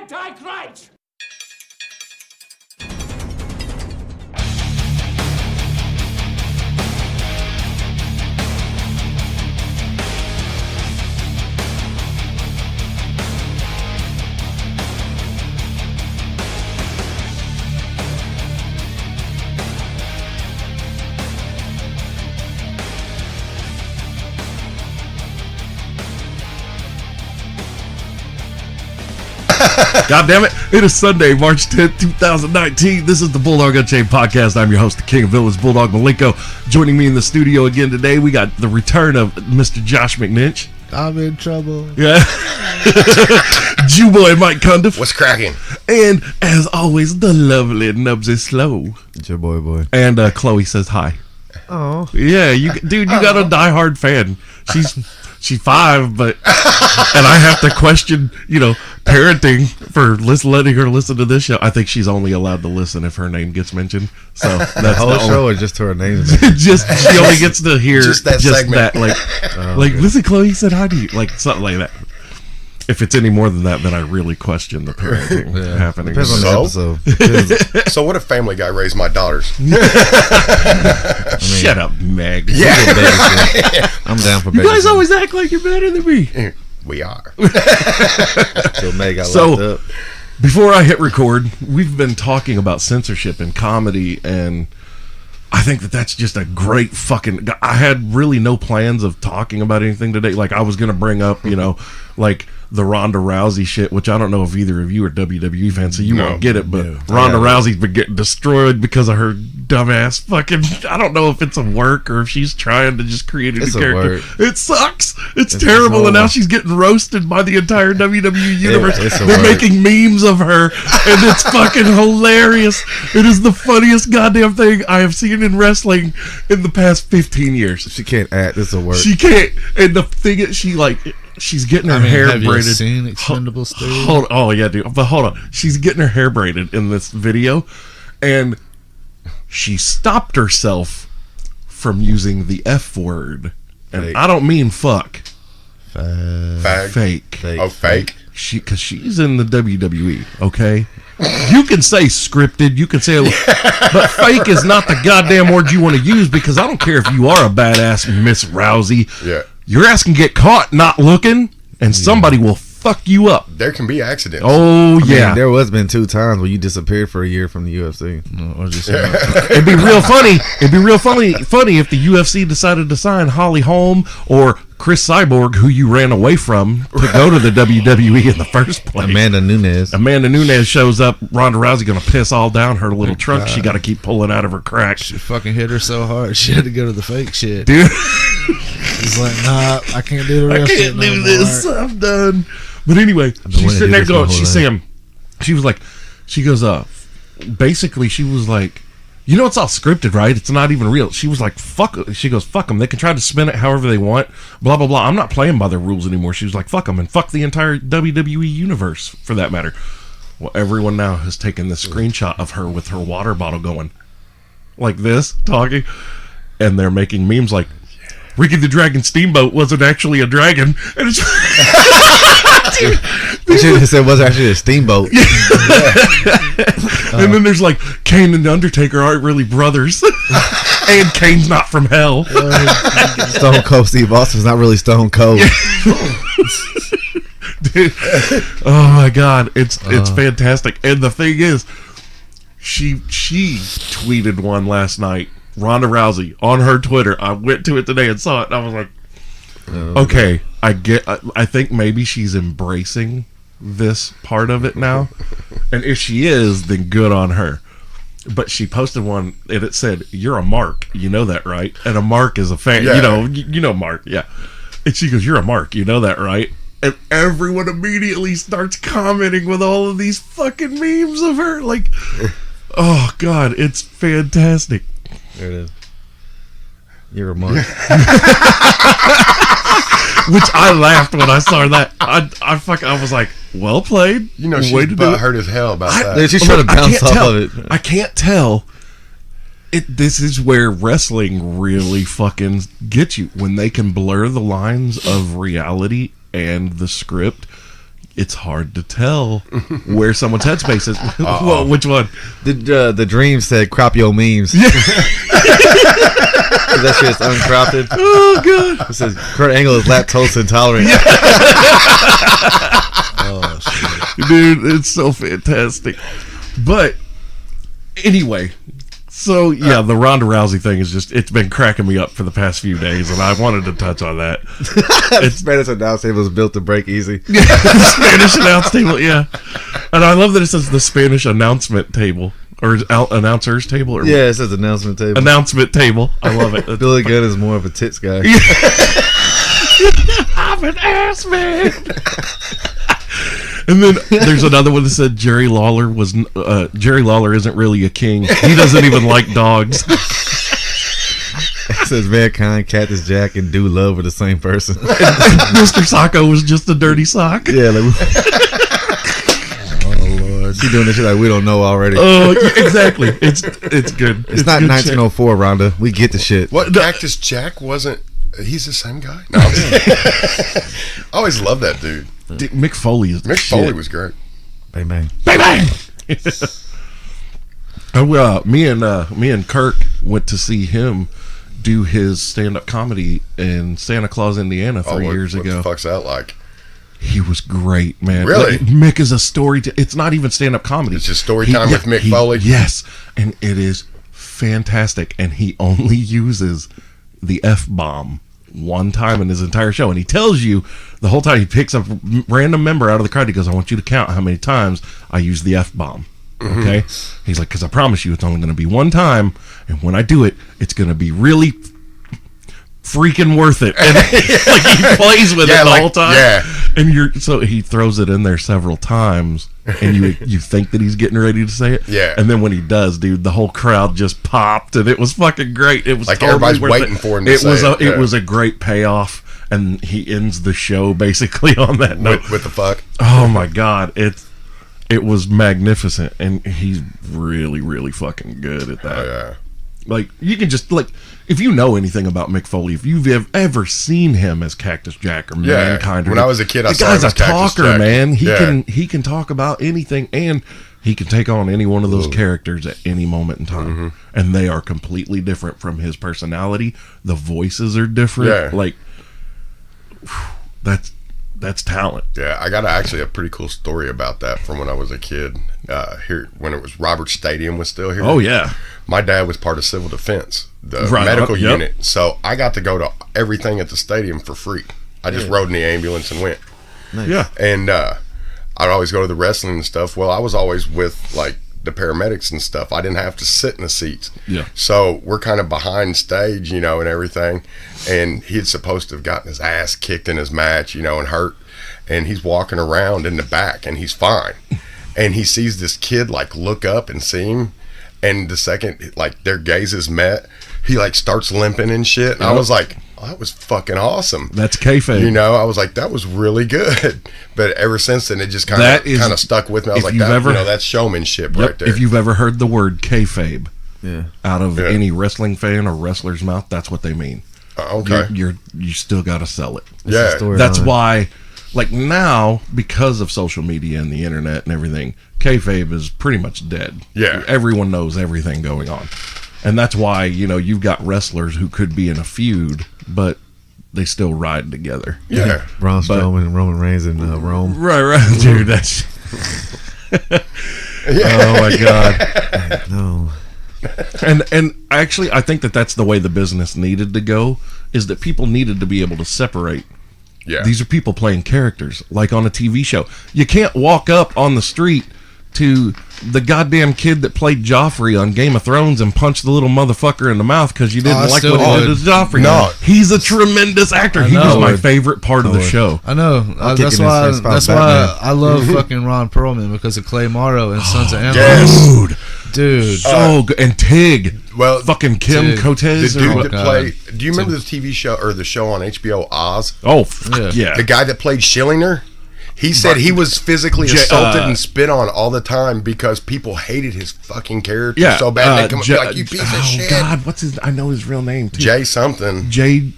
Antichrist! God damn it. It is Sunday, March 10th, 2019. This is the Bulldog Unchained podcast. I'm your host, the King of Villains, Bulldog Malenko. Joining me in the studio again today, we got the return of Mr. Josh McNinch. I'm in trouble. Yeah. Jewboy Mike Cundiff. What's cracking? And, as always, the lovely Knubsie Slow. Jewboy. And Chloe says hi. Oh. Yeah, you got a diehard fan. She's 5, but and I have to question, parenting for letting her listen to this show. I think she's only allowed to listen if her name gets mentioned. So that's the whole show, or just her name? Just she only gets to hear just that segment. Listen, Chloe said hi to you, like something like that. If it's any more than that, then I really question the parenting happening. Depends on the episode. So what if Family Guy raised my daughters? Shut up, Meg. Yeah. I'm down for You guys always act like you're better than me. We are. So Meg got locked up. Before I hit record, we've been talking about censorship in comedy, and I think that's just a great fucking... I had really no plans of talking about anything today. Like, I was going to bring up, like the Ronda Rousey shit, which I don't know if either of you are WWE fans, so you won't get it, but Ronda Rousey's been getting destroyed because of her dumbass fucking... I don't know if it's a work or if she's trying to just create a new character. It sucks. It's terrible, and now she's getting roasted by the entire WWE universe. They're making memes of her, and it's fucking hilarious. It is the funniest goddamn thing I have seen in wrestling in the past 15 years. She can't act. It's a work. She can't. And the thing is, she's getting her hair braided. Have you seen Expendables 3? Oh yeah, dude. But hold on. She's getting her hair braided in this video, and she stopped herself from using the F word. And Fake. I don't mean fuck. Fake. Oh, fake? Because she's in the WWE, okay? You can say scripted, you can say, but fake is not the goddamn word you want to use, because I don't care if you are a badass Miss Rousey. Yeah. Your ass can get caught not looking, and somebody will fuck you up. There can be accidents. Oh, I yeah. mean, there was been 2 times where you disappeared for a year from the UFC. It'd be real funny. It'd be real funny if the UFC decided to sign Holly Holm or Chris Cyborg, who you ran away from, to go to the WWE in the first place. Amanda Nunes shows up. Ronda Rousey gonna piss all down her little trunk. She got to keep pulling out of her crack. She fucking hit her so hard she had to go to the fake shit. Dude, he's like, nah, I can't do the real shit. I can't do this. I'm done. But anyway, she's sitting there going. She's saying, she was like, she goes, basically, she was like, it's all scripted, right? It's not even real. She was like, fuck. She goes, fuck them. They can try to spin it however they want. Blah, blah, blah. I'm not playing by their rules anymore. She was like, fuck them, and fuck the entire WWE universe, for that matter. Well, everyone now has taken this screenshot of her with her water bottle going like this, talking, and they're making memes like, Ricky the Dragon Steamboat wasn't actually a dragon. And it's... They should have said it wasn't actually a steamboat. And then there's like, Kane and the Undertaker aren't really brothers. And Kane's not from hell. Stone Cold Steve Austin's not really Stone Cold. Dude, oh my God, it's fantastic. And the thing is, she tweeted one last night, Ronda Rousey, on her Twitter. I went to it today and saw it, and I was like, okay, I think maybe she's embracing this part of it now, and if she is, then good on her. But she posted one, and it said, "You're a mark, you know that, right?" And a mark is a fan, you know Mark, yeah. And she goes, "You're a mark, you know that, right?" And everyone immediately starts commenting with all of these fucking memes of her, like, oh God, it's fantastic. There it is. You're a mark. Which I laughed when I saw that. I was like, well played. She's hurt as hell about that. She's trying to bounce off of it. I can't tell. This is where wrestling really fucking gets you. When they can blur the lines of reality and the script, it's hard to tell where someone's headspace is. Well, which one? The dream said crop your memes. Yeah. That shit's uncropped. Oh god. It says Kurt Angle is lactose intolerant. Yeah. Oh shit, dude, it's so fantastic. But anyway, so yeah, the Ronda Rousey thing is it's been cracking me up for the past few days, and I wanted to touch on that. Spanish announce table was built to break easy. The Spanish announce table, yeah. And I love that it says the Spanish announcement table. Or announcers table? Or yeah, it says announcement table. Announcement table. I love it. Billy Gunn is more of a tits guy. I'm an ass man. And then there's another one that said Jerry Lawler isn't really a king. He doesn't even like dogs. It says Mankind, Cactus Jack, and Do Love are the same person. Mr. Socko was just a dirty sock. Yeah, oh Lord, she doing this shit like we don't know already. Oh, exactly. It's good. It's not good 1904, shit. Rhonda. We get the shit. What? Cactus Jack wasn't? He's the same guy. No, I always loved that dude. Mick Foley is Mick Foley was great. Bang bang. Bang bang. Me and Kirk went to see him do his stand-up comedy in Santa Claus, Indiana 3 years ago. What the fuck's that like? He was great, man. Really? Like, Mick is a story. It's not even stand-up comedy. It's just story time with Mick Foley. Yes, and it is fantastic. And he only uses the F-bomb one time in his entire show, and he tells you the whole time. He picks up a random member out of the crowd. He goes, "I want you to count how many times I use the F-bomb." Mm-hmm. Okay, he's like, "Because I promise you, it's only going to be one time, and when I do it, it's going to be really freaking worth it." And like he plays with it the whole time. Yeah. And so he throws it in there several times, and you think that he's getting ready to say it. Yeah. And then when he does, dude, the whole crowd just popped, and it was fucking great. It was like totally everybody's waiting for him to say it. It was a great payoff, and he ends the show basically on that note. With the fuck. Oh my god, it was magnificent, and he's really, really fucking good at that. Oh yeah. Like, you can just, like, if you know anything about Mick Foley, if you've ever seen him as Cactus Jack or Mankind, when I was a kid, I saw him the guy's as a Cactus talker, Jack. man. He can talk about anything, and he can take on any one of those characters at any moment in time, Mm-hmm. and they are completely different from his personality. The voices are different. Yeah. Like, that's talent. Yeah, I got actually a pretty cool story about that from when I was a kid. Here, when it was Robert Stadium was still here. Oh yeah. My dad was part of civil defense, the Right, medical yep. unit. So I got to go to everything at the stadium for free. I just rode in the ambulance and went. Nice. Yeah. And I'd always go to the wrestling and stuff. Well, I was always with like the paramedics and stuff. I didn't have to sit in the seats. Yeah. So we're kind of behind stage, and everything. And he's supposed to have gotten his ass kicked in his match, and hurt. And he's walking around in the back, and he's fine. And he sees this kid like look up and see him. And the second like their gazes met, he like starts limping and shit. And I was like, oh, that was fucking awesome. That's kayfabe. I was like, that was really good. But ever since then, it just kind of stuck with me. I was like, that's showmanship right there. If you've ever heard the word kayfabe out of Yeah. any wrestling fan or wrestler's mouth, that's what they mean. Okay. You still got to sell it. Yeah. That's why, like now, because of social media and the internet and everything, kayfabe is pretty much dead. Yeah. Everyone knows everything going on. And that's why, you've got wrestlers who could be in a feud, but they still ride together. Yeah. Braun Strowman and Roman Reigns in Rome. Right. Dude, that's... Oh, my God. No. And actually, I think that's the way the business needed to go, is that people needed to be able to separate. Yeah. These are people playing characters, like on a TV show. You can't walk up on the street to the goddamn kid that played Joffrey on Game of Thrones and punch the little motherfucker in the mouth because you didn't like what he did as Joffrey. No. He's a tremendous actor. He was my favorite part of the show. I know. That's why I love fucking Ron Perlman, because of Clay Morrow and Sons of Anarchy. Yes. Dude. So good. And Tig. Well, fucking Kim Tig. Cotes. The dude that God. played. Do you remember the TV show or the show on HBO, Oz? Oh, yeah. The guy that played Schillinger? He said he was physically assaulted and spit on all the time because people hated his fucking character so bad. They come up and be like, you piece of shit. God, what's his... I know his real name, too. Jay something. Jay...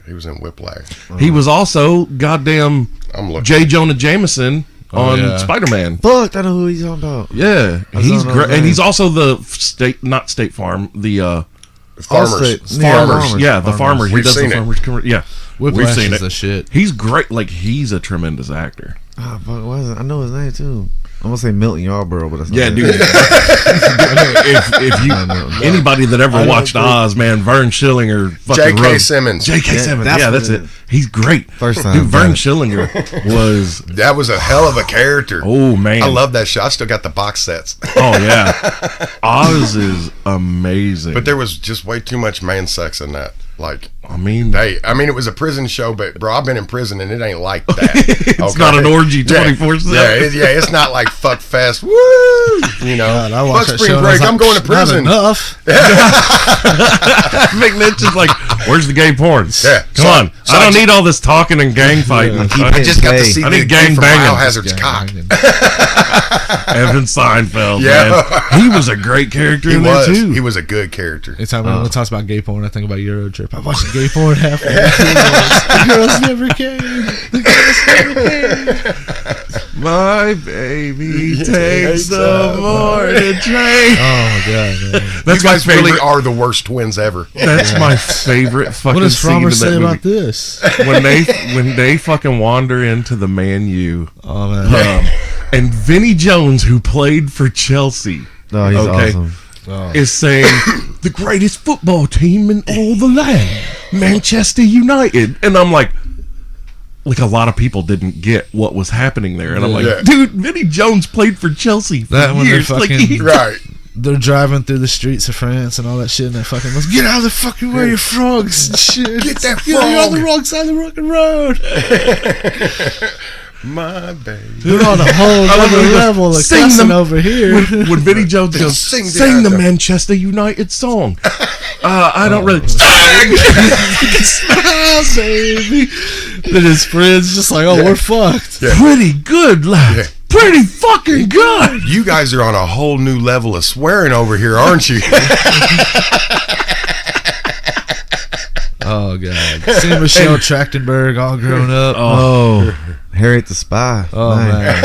He was in Whiplash. He was also goddamn I'm looking. J. Jonah Jameson on Spider-Man. Fuck, I know who he's talking about. Yeah, he's great, and he's also the not State Farm, the Farmers. Yeah, the farmers. We've he does seen the farmers. Yeah, Whiplash we've seen is it. the shit. He's great. Like he's a tremendous actor. Oh, fuck, what is it? I know his name too. I'm gonna say Milton Yarborough, but that's not it. Dude. if you anybody that ever watched Oz, man, Vern Schillinger, fucking J.K. Simmons. J.K. Simmons. That's it. He's great. First time. Dude, Vern Schillinger was. That was a hell of a character. Oh man, I love that show. I still got the box sets. Oh yeah, Oz is amazing. But there was just way too much man sex in that. Like, I mean, it was a prison show, but bro, I've been in prison and it ain't like that. It's not an orgy 24/7. Yeah, it's not like fuck fest. Woo! You know, God, I watched fuck that spring show and I break. was I'm like, going to prison. Not enough. McNinch is like, where's the gay porn? Yeah, Come on. I don't need all this talking and gang fighting. I just got to see I the need gang gang from banging. Biohazard's cock. Evan Seinfeld, Yeah. man. He was a great character in there too. He was a good character. Anytime anyone talks about gay porn, I think about Eurotrip. I watched gay porn halfway. The girls never came. My baby takes the morning train. Oh my god, man. That's You my guys favorite. really are the worst twins ever. That's my favorite fucking What does scene in Frommer that say movie. about this? when they fucking wander into the Man U, Oh man. and Vinnie Jones, who played for Chelsea, No, he's awesome. is saying the greatest football team in all the land, Manchester United, and I'm like a lot of people didn't get what was happening there, and I'm like, Yeah. dude, Vinnie Jones played for Chelsea for That when they're years. Like, fucking- Right. They're driving through the streets of France and all that shit, and they fucking must get out of the fucking way, you frogs and shit. Get that You're on frog. the wrong side of the fucking road. My baby. You're on a whole other level of Sing cussing them- over here. when Vinnie Jones goes, Sing sing the the anthem." Manchester United song. I don't really. Smile, baby. Then his friends just like, oh, we're fucked. Yeah. Pretty good, lad. Yeah. Pretty fucking good. You guys are on a whole new level of swearing over here, aren't you? Oh god. Seeing Michelle Trachtenberg all grown up. Oh, Harriet the Spy. Oh man.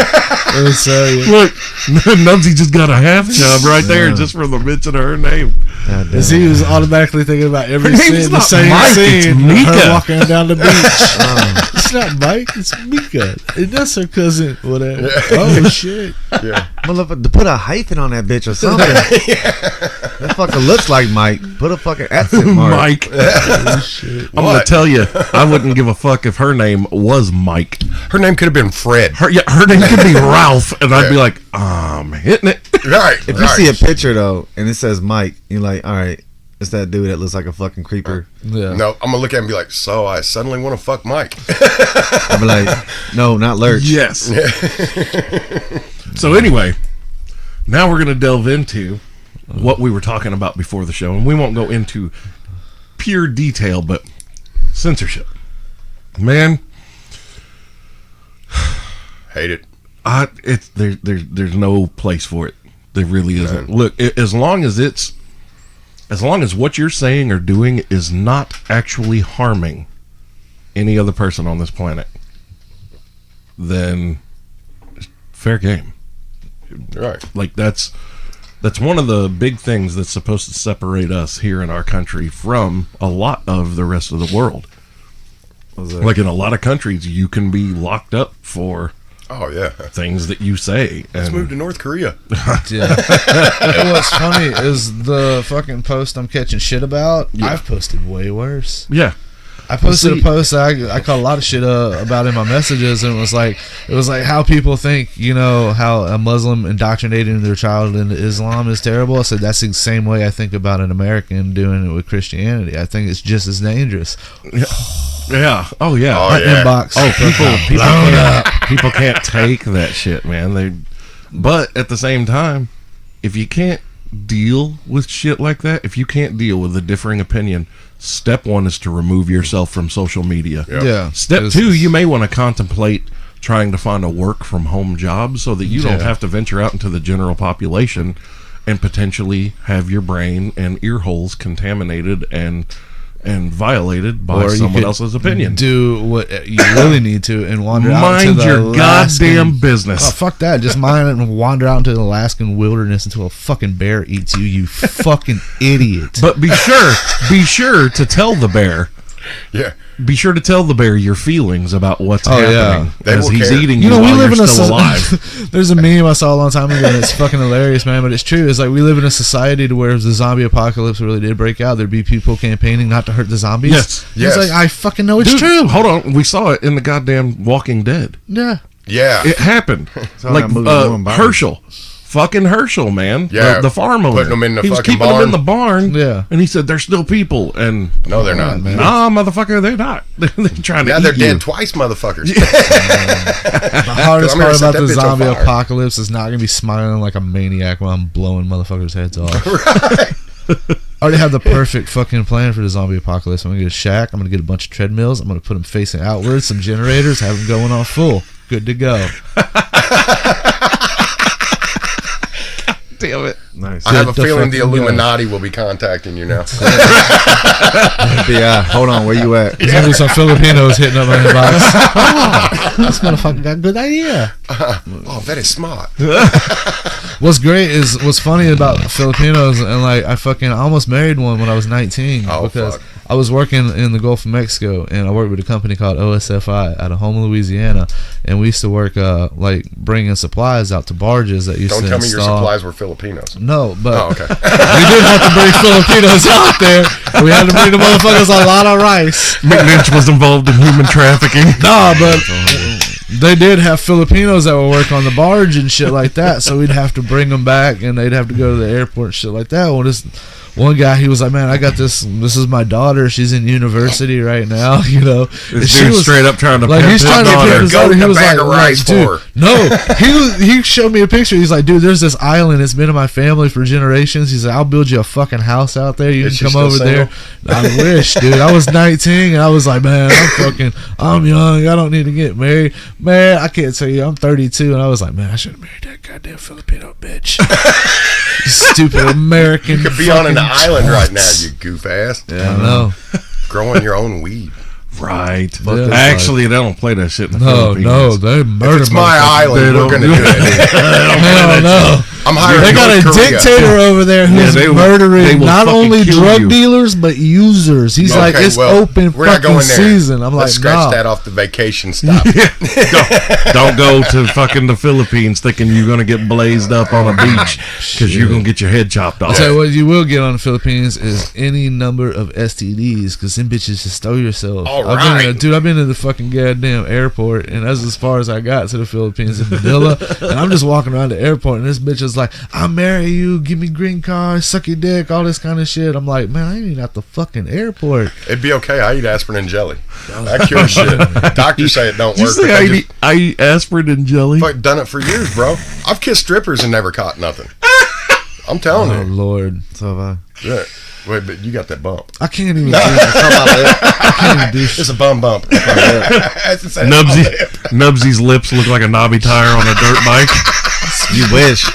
It was so Look, Knubsie just got a half job right there just for the mention of her name. Because he was automatically thinking about every Her name's scene, the not same Mike, it's scene. Mika. Her walking down the beach. It's not Mike, it's Mika. And that's her cousin, whatever. Oh shit. Yeah. Motherfucker, to put a hyphen on that bitch or something. That fucker looks like Mike. Put a fucking accent mark. Mike. I'm going to tell you, I wouldn't give a fuck if her name was Mike. Her name could have been Fred. Her name could be Ralph, and I'd be like, I'm hitting it. Right. If you see a picture though and it says Mike, you're like, all right, it's that dude that looks like a fucking creeper. Yeah. No, I'm gonna look at him and be like, so I suddenly want to fuck Mike. I'll be like, no, not Lurch. Yes. So anyway, now we're going to delve into what we were talking about before the show, and we won't go into pure detail, but censorship. Man, Hate it. there's no place for it. There really isn't. Look, as long as what you're saying or doing is not actually harming any other person on this planet, then fair game. Right. Like that's one of the big things that's supposed to separate us here in our country from a lot of the rest of the world. Like in a lot of countries, you can be locked up for things that you say. Let's move to North Korea. Yeah. And what's funny is the fucking post I'm catching shit about, I've posted way worse. Yeah. I posted a post I caught a lot of shit about in my messages, and it was like how people think, how a Muslim indoctrinating their child into Islam is terrible. I said that's the same way I think about an American doing it with Christianity. I think it's just as dangerous. Yeah. Oh yeah. Oh, My yeah. inbox. People can't take that shit, man. But at the same time, if you can't deal with shit like that, if you can't deal with a differing opinion, step one is to remove yourself from social media. Yeah. Step two, you may want to contemplate trying to find a work from home job so that you don't have to venture out into the general population and potentially have your brain and ear holes contaminated and and violated by Or you someone could else's opinion. Do what you really need to and wander out Mind into the your Alaskan, goddamn business. Oh, fuck that. Just mind it and wander out into the Alaskan wilderness until a fucking bear eats you, you fucking idiot. But be sure to tell the bear. Yeah. Be sure to tell the bear your feelings about what's happening They as will he's care. eating You you know, we while live you're in still a alive. There's a meme I saw a long time ago, and it's fucking hilarious, man. But it's true. It's like we live in a society to where if the zombie apocalypse really did break out, there'd be people campaigning not to hurt the zombies. Yes. Yes. It's like I fucking know it's Dude, true. hold on. We saw it in the goddamn Walking Dead. Yeah. Yeah. It happened. all Like that movie going by. Herschel. Fucking Herschel, man. Yeah. The farm owner. Putting them in the he was fucking keeping them barn. in the barn. Yeah. And he said, there's still people. And No, they're not. man. nah, motherfucker, they're not. They're trying to Now eat they're dead you. twice, motherfuckers. The hardest I'm gonna part set about that the bitch on zombie fire. apocalypse is not going to be smiling like a maniac while I'm blowing motherfuckers' heads off. I already have the perfect fucking plan for the zombie apocalypse. I'm going to get a shack. I'm going to get a bunch of treadmills. I'm going to put them facing outwards, some generators, have them going off full. Good to go. Damn it. Nice. I have a Shut the feeling the fucking Illuminati will be contacting you now. FBI, hold on, where you at? There's going to be some Filipinos hitting up my inbox. Oh, this motherfucker got a good idea. Oh, that is smart. What's funny about Filipinos, and like I almost married one when I was 19 Oh, because fuck. I was working in the Gulf of Mexico, and I worked with a company called OSFI out of Houma, Louisiana, and we used to work like bringing supplies out to barges that used Don't to tell me your install. supplies were Filipinos. No, but Oh, okay. we did have to bring Filipinos out there. We had to bring the motherfuckers a lot of rice. McNinch was involved in human trafficking. Nah, but they did have Filipinos that would work on the barge and shit like that, so we'd have to bring them back, and they'd have to go to the airport and shit like that. Well, this one guy, he was like, man, I got this is my daughter, she's in university right now, you know. And This she dude's was straight up trying to like, pimp he's his trying to daughter. pimp his Go daughter. He get a was bag like, of rice dude, for her. no, he showed me a picture. He's like, dude, there's this island, it's been in my family for generations. He's like, I'll build you a fucking house out there, you Is she can come still over there. I wish, dude. I was 19 and I was like, man, I'm young, I don't need to get married. Man, I can't tell you, I'm 32, and I was like, man, I should have married that goddamn Filipino bitch. Stupid American. You could be on an fucking island right now, twats. you goof ass. I know. Growing your own weed. Right. Yeah. Actually, they don't play that shit in the No, Philippines. they murder. If it's my motherfuckers. island, They we're don't going to do do it. Hell no. I'm hiring They got a North Korea. dictator over there who's they will murdering not fucking only kill drug you. dealers but users. He's like, Okay, it's well, open we're not fucking going there. season. I'm Let's like, scratch nah. that off the vacation stop. Don't go to fucking the Philippines thinking you're gonna get blazed up on a beach because you're gonna get your head chopped I'll off. tell you what you will get on the Philippines is any number of STDs because them bitches just throw yourself. All I've been in the fucking goddamn airport, and that's as far as I got to the Philippines in Manila. And I'm just walking around the airport, and this bitch is like, I'll marry you, give me green card, suck your dick, all this kind of shit. I'm like, man, I ain't even at the fucking airport. It'd be okay. I eat aspirin and jelly. That cures shit. Doctors say it don't Did you work. say but I they eat, I eat aspirin and jelly? I've done it for years, bro. I've kissed strippers and never caught nothing. I'm telling Oh you. Lord, So have I. Yeah. Wait, but you got that bump. I can't even. I can't even do shit. It's a bum bump. Nubsie's lips look like a knobby tire on a dirt bike. You wish.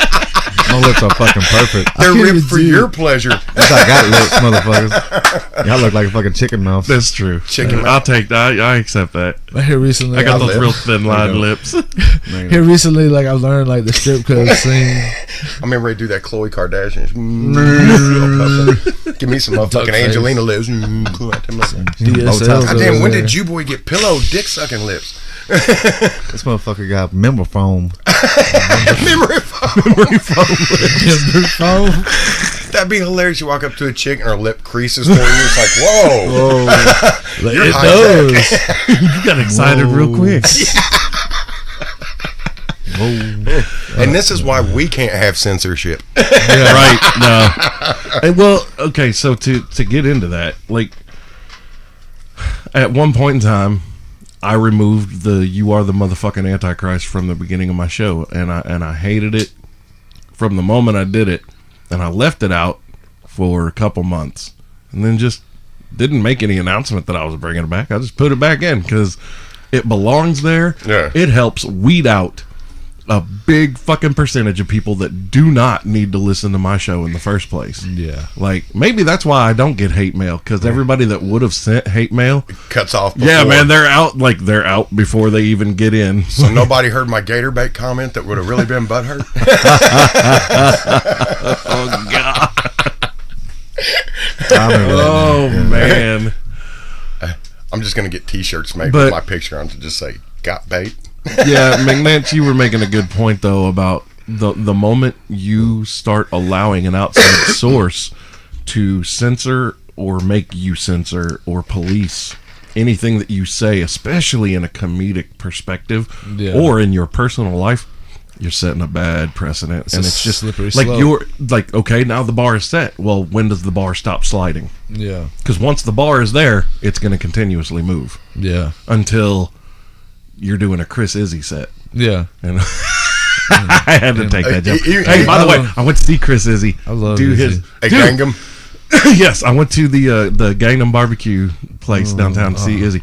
My lips are fucking perfect. They're can't even ripped for do your it. pleasure. That's how I got lips, motherfuckers. Y'all look like a fucking chicken mouth. That's true. Chicken I'll take that. I accept that. Here recently, I got those lip. real thin line lips. Here recently, like I learned like the strip club scene. I'm ready to do that Khloe Kardashian. Give me some motherfucking face. Angelina lips. DSLs Goddamn, over when there. did Jewboy get pillow dick sucking lips? This motherfucker got member foam. Memory foam. Timber phone? That'd be hilarious. You walk up to a chick and her lip creases for you. It's like, whoa. You're It high does. You got excited real quick. And this is why we can't have censorship. Right. No. Hey, well, okay. So to get into that, like, at one point in time, I removed the "You are the motherfucking Antichrist" from the beginning of my show, and I hated it from the moment I did it, and I left it out for a couple months, and then just didn't make any announcement that I was bringing it back. I just put it back in because it belongs there. Yeah. It helps weed out a big fucking percentage of people that do not need to listen to my show in the first place. Yeah. Like, maybe that's why I don't get hate mail, because everybody that would have sent hate mail cuts off before. Yeah, man, they're out before they even get in. So nobody heard my gator bait comment that would have really been butthurt? Oh, God. Oh, man. I'm just going to get t-shirts made with my picture on to just say, got bait. Yeah, McNinch, you were making a good point, though, about the moment you start allowing an outside source to censor or make you censor or police anything that you say, especially in a comedic perspective or in your personal life, you're setting a bad precedent. And it's just slippery like slope. you're like, okay, now the bar is set. Well, when does the bar stop sliding? Yeah. Because once the bar is there, it's going to continuously move. Yeah. Until you're doing a Chris Izzy set. Yeah. And I had to take that joke. Hey, by the way, I went to see Chris Izzy. I love do Izzy. Gangnam. Yes, I went to the Gangnam barbecue place downtown to see Izzy.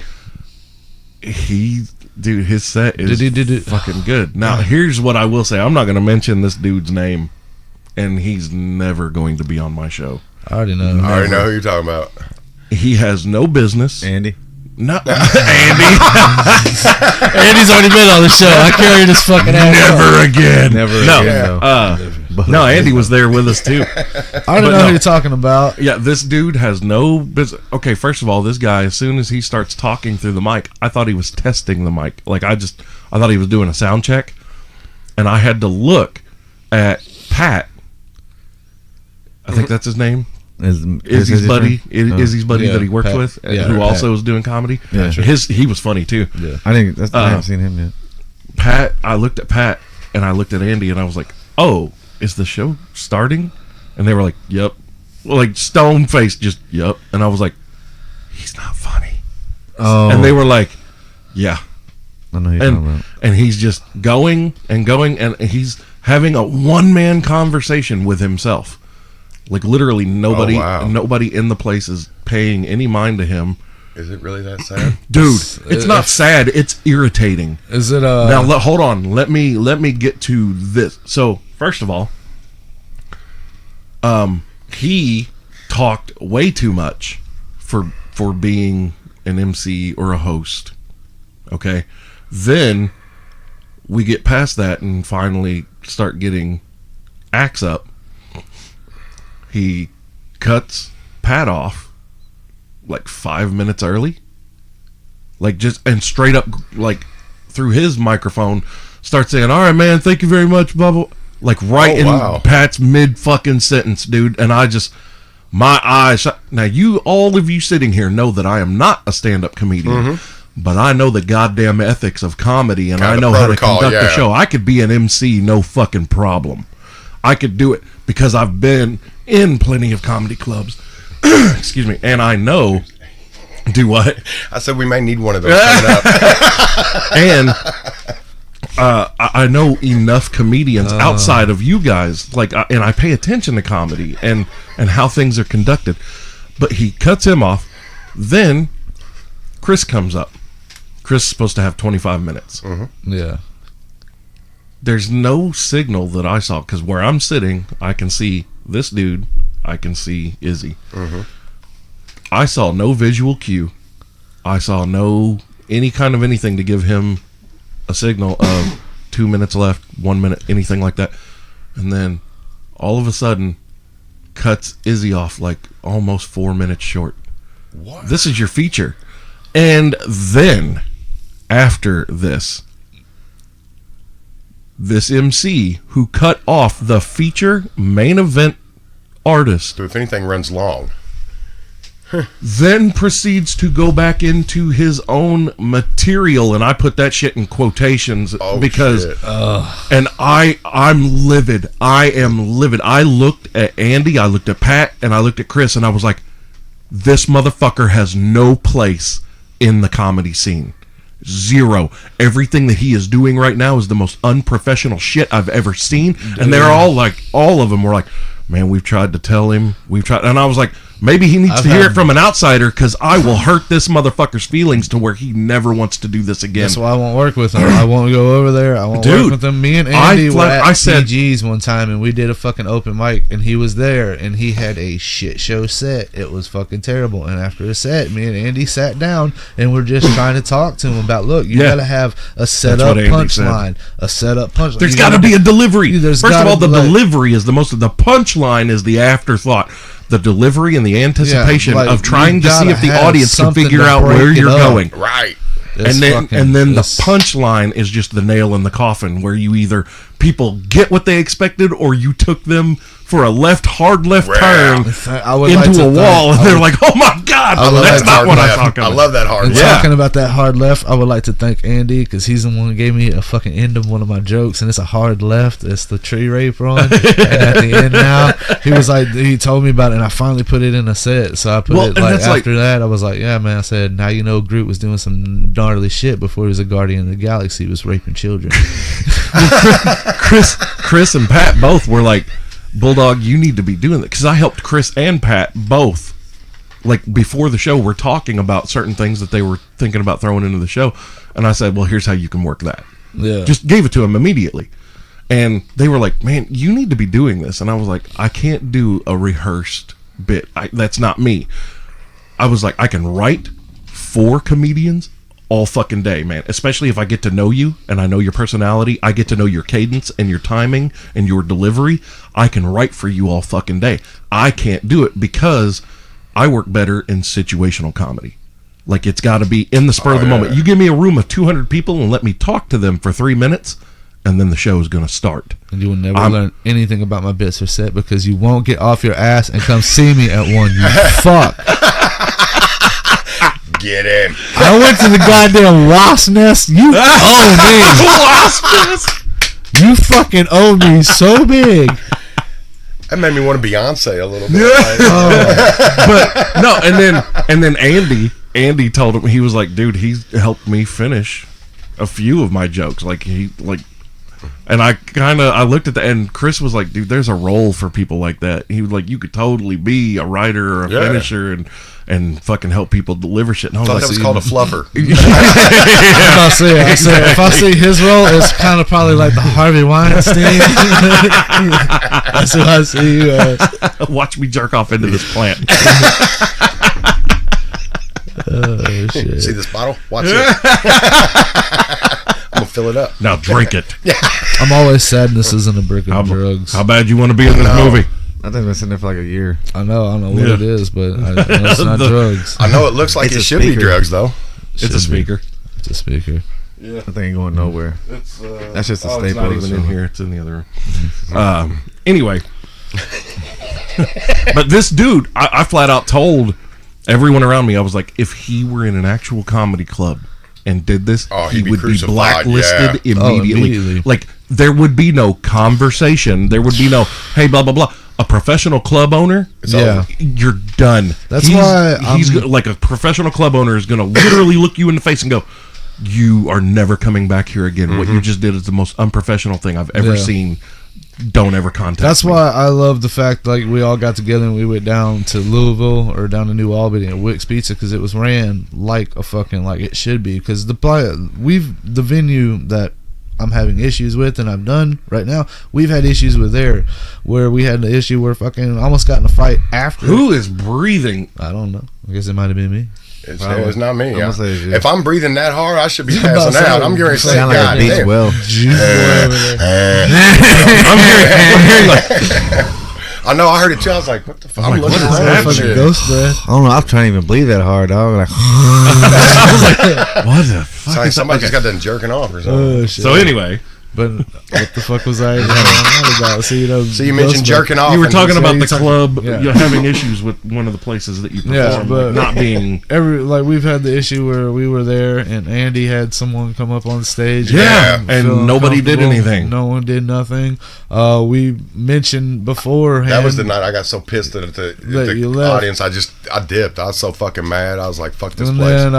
His set is fucking good. Now, here's what I will say. I'm not going to mention this dude's name, and he's never going to be on my show. I already know. I already know who you're talking about. He has no business. Andy. No, Andy. Andy's already been on the show. I carry this fucking ass. Never again. Never No. again. No, Andy was there with us too. I don't know who you're talking about. Yeah, this dude has no business. Okay, first of all, this guy, as soon as he starts talking through the mic, I thought he was testing the mic. Like, I thought he was doing a sound check, and I had to look at Pat. I think that's his name. Izzy's buddy that he works Pat. with, Yeah, who Pat. also is doing comedy. Yeah, sure. He was funny too. Yeah. I haven't seen him yet. Pat, I looked at Pat and I looked at Andy and I was like, "Oh, is the show starting?" And they were like, "Yep." Well, like stone faced, just yep. And I was like, "He's not funny." Oh, And they were like, "Yeah." I know who you're talking about. And he's just going and going, and he's having a one-man conversation with himself. Like, literally nobody in the place is paying any mind to him. Is it really that sad? Dude, it's not sad, it's irritating. Is it Now hold on, let me get to this. So, first of all, he talked way too much for being an MC or a host. Okay? Then we get past that and finally start getting acts up. He cuts Pat off like 5 minutes early. Like, just, and straight up, like, through his microphone, starts saying, "All right, man, thank you very much, blah, blah." Like, right in Pat's mid fucking sentence, dude. And I just, my eyes. Now, all of you sitting here know that I am not a stand-up comedian. But I know the goddamn ethics of comedy, and I know how to conduct a show. I could be an MC, no fucking problem. I could do it because I've been in plenty of comedy clubs. Excuse me. And I know. Do what? I said we may need one of those coming up. And I know enough comedians outside of you guys, like, and I pay attention to comedy and how things are conducted. But he cuts him off. Then Chris comes up. Chris is supposed to have 25 minutes. Yeah. There's no signal that I saw, because where I'm sitting, I can see this dude, I can see Izzy. I saw no visual cue. I saw no any kind of anything to give him a signal of 2 minutes left, 1 minute, anything like that. And then all of a sudden cuts Izzy off like almost 4 minutes short. What? This is your feature. And then after this MC who cut off the feature main event artist, So if anything runs long. then proceeds to go back into his own material, and I put that shit in quotations because shit. and I'm livid. I am livid. I looked at Andy, I looked at Pat, and I looked at Chris, and I was like, this motherfucker has no place in the comedy scene. Zero. Everything that he is doing right now is the most unprofessional shit I've ever seen. And they're all like, all of them were like, man, we've tried to tell him. We've tried. And I was like, Maybe he needs I've to hear had- it from an outsider, because I will hurt this motherfucker's feelings to where he never wants to do this again. That's why I won't work with him. I won't go over there. I won't Dude, work with him. Me and Andy were at I said- PG's one time, and we did a fucking open mic, and he was there, and he had a shit show set. It was fucking terrible. And after the set, me and Andy sat down, and we're just trying to talk to him about, look, you Yeah. gotta have a set up what Andy said. punchline, a set up punchline. There's You got to gotta be a delivery. There's First of gotta all, the be, like- delivery is the most. The punchline is the afterthought. The delivery and the anticipation like, of trying you to see gotta if the have audience can something figure to out break where it you're up. Right. going. It's And then fucking- the it's- punchline is just the nail in the coffin, where you either people get what they expected, or you took them for a hard left Wow. turn I would into like to a wall, thank- and they're like, "Oh my god, I love that's that not hard what I'm left. talking I about." love that hard And left. talking about that hard left, I would like to thank Andy, because he's the one who gave me a fucking end of one of my jokes, and it's a hard left. It's the tree rape run. And at the end now, he was like, he told me about it, and I finally put it in a set. So I put Well, it and like that's like- after that, I was like, yeah, man. I said, now you know Groot was doing some gnarly shit before he was a Guardian of the Galaxy. He was raping children. Chris and Pat both were like, "Bulldog, you need to be doing that," because I helped Chris and Pat both. Like before the show, we're talking about certain things that they were thinking about throwing into the show, and I said, "Well, here's how you can work that." Yeah. Just gave it to them immediately, and they were like, "Man, you need to be doing this," and I was like, "I can't do a rehearsed bit. That's not me." I was like, "I can write for comedians all fucking day, man. Especially if I get to know you and I know your personality, I get to know your cadence and your timing and your delivery. I can write for you all fucking day. I can't do it because I work better in situational comedy. Like, it's got to be in the spur of the moment. You give me a room of 200 people and let me talk to them for 3 minutes, and then the show is going to start." And you will never learn anything about my bits or set, because you won't get off your ass and come see me at one, you fuck. Get in. I went to the goddamn wasp nest. You owe me. You fucking owe me so big. That made me want to Beyonce a little bit. But no, and then Andy told him, he was like, "Dude, he's helped me finish a few of my jokes." And I looked at that, and Chris was like, "Dude, there's a role for people like that." He was like, "You could totally be a writer or a finisher and fucking help people deliver shit." And I I was thought like, that was called a fluffer. I said, if I see his role, it's kind of probably like the Harvey Weinstein. That's what I see you as. "Watch me jerk off into this plant." Oh, shit. See this bottle? Watch it. I'm gonna fill it up. Now drink it. I'm always sadness isn't a brick of drugs. How bad you want to be in this movie? I think I've been sitting there for like a year. I don't know what Yeah. it is, but I know it's not drugs. I know it looks like It's it a should be speaker. drugs though. It's a Should be. speaker. It's a speaker. I think ain't going nowhere. That's just a staple. It's not of the even show. in here. It's in the other room. Anyway, but this dude, I flat out told everyone around me, I was like, if he were in an actual comedy club and did this, he he'd be would be crucified, blacklisted yeah. immediately. Like, there would be no conversation. There would be no, hey, blah, blah, blah. A professional club owner, Yeah. you're done. That's why like a professional club owner is going to literally look you in the face and go, "You are never coming back here again. What you just did is the most unprofessional thing I've ever Yeah. seen. Don't ever contact That's me." why I love the fact like we all got together and we went down to Louisville or down to New Albany at Wick's Pizza, because it was ran like a fucking like it should be. Because the venue that I'm having issues with and I've done right now, we've had issues with there, where we had the issue where fucking almost got in a fight after. Who is breathing? I don't know. I guess it might have been me. It's not me. I'm gonna say it's you. If I'm breathing that hard, I should be about passing to say, out. I'm getting ready to say, Sound like God it beats damn. well. Jewboy over there. I'm hearing like, I know. I heard it too. I was like, "What the fuck?" I'm like, looking what is around. that and Fucking shit. ghost breath. I don't know. I'm trying to even breathe that hard, dog. Like, what the fuck? It's like is somebody that? just got done jerking off or something. Oh shit. So anyway, But what the fuck was I on about? So, So you mentioned jerking off. you were and- talking about you the talking- club. yeah. You're having issues with one of the places that you perform, Yeah, but- not being. We've had the issue where we were there and Andy had someone come up on stage. Yeah, Yeah. and Feeling nobody did comfortable. anything. No one did nothing. We mentioned beforehand. That was the night I got so pissed at That you the left. audience. I dipped. I was so fucking mad. I was like, "Fuck this And place." then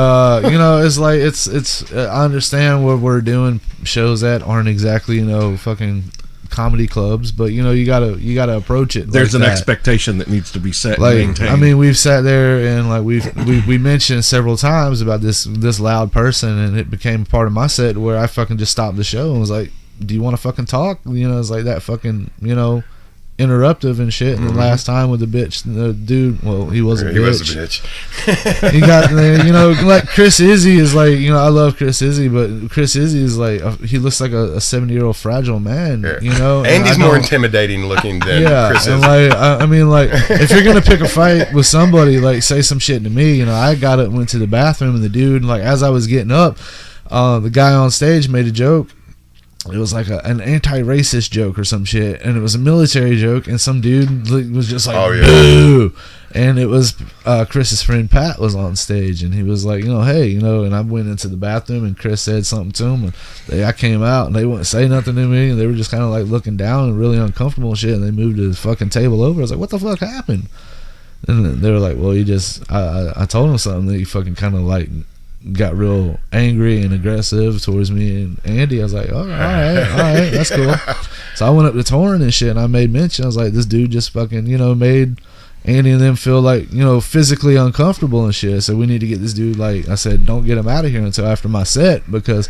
it's like it's I understand what we're doing shows that aren't exactly fucking comedy clubs, but you gotta approach it. There's like an that. expectation that needs to be set Like, and maintained. I mean, we've sat there and like we mentioned several times about this loud person, and it became part of my set where I fucking just stopped the show and was like, "Do you want to fucking talk?" It's like that fucking interruptive and shit. And the last time with the dude, well, he was a bitch. He was a bitch. He got like Chris Izzy is like, I love Chris Izzy, but Chris Izzy is like he looks like a 70-year-old fragile man, and he's more intimidating looking than Chris and Izzy. like I mean, like, if you're gonna pick a fight with somebody, like, say some shit to me. I got up, went to the bathroom, and the dude, like, as I was getting up, the guy on stage made a joke. It was like an anti-racist joke or some shit, and it was a military joke, and some dude was just like, boo. And it was Chris's friend Pat was on stage, and he was like, hey, and I went into the bathroom, and Chris said something to him, and I came out, and they wouldn't say nothing to me, and they were just kind of like looking down and really uncomfortable and shit, and they moved the fucking table over. I was like, what the fuck happened? And they were like, well, you just, I told him something that he fucking kind of like got real angry and aggressive towards me and Andy. I was like, all right, that's cool. So I went up to Torrin and shit, and I made mention. I was like, this dude just fucking, made Andy and them feel like, physically uncomfortable and shit. So we need to get this dude, like, I said, don't get him out of here until after my set, because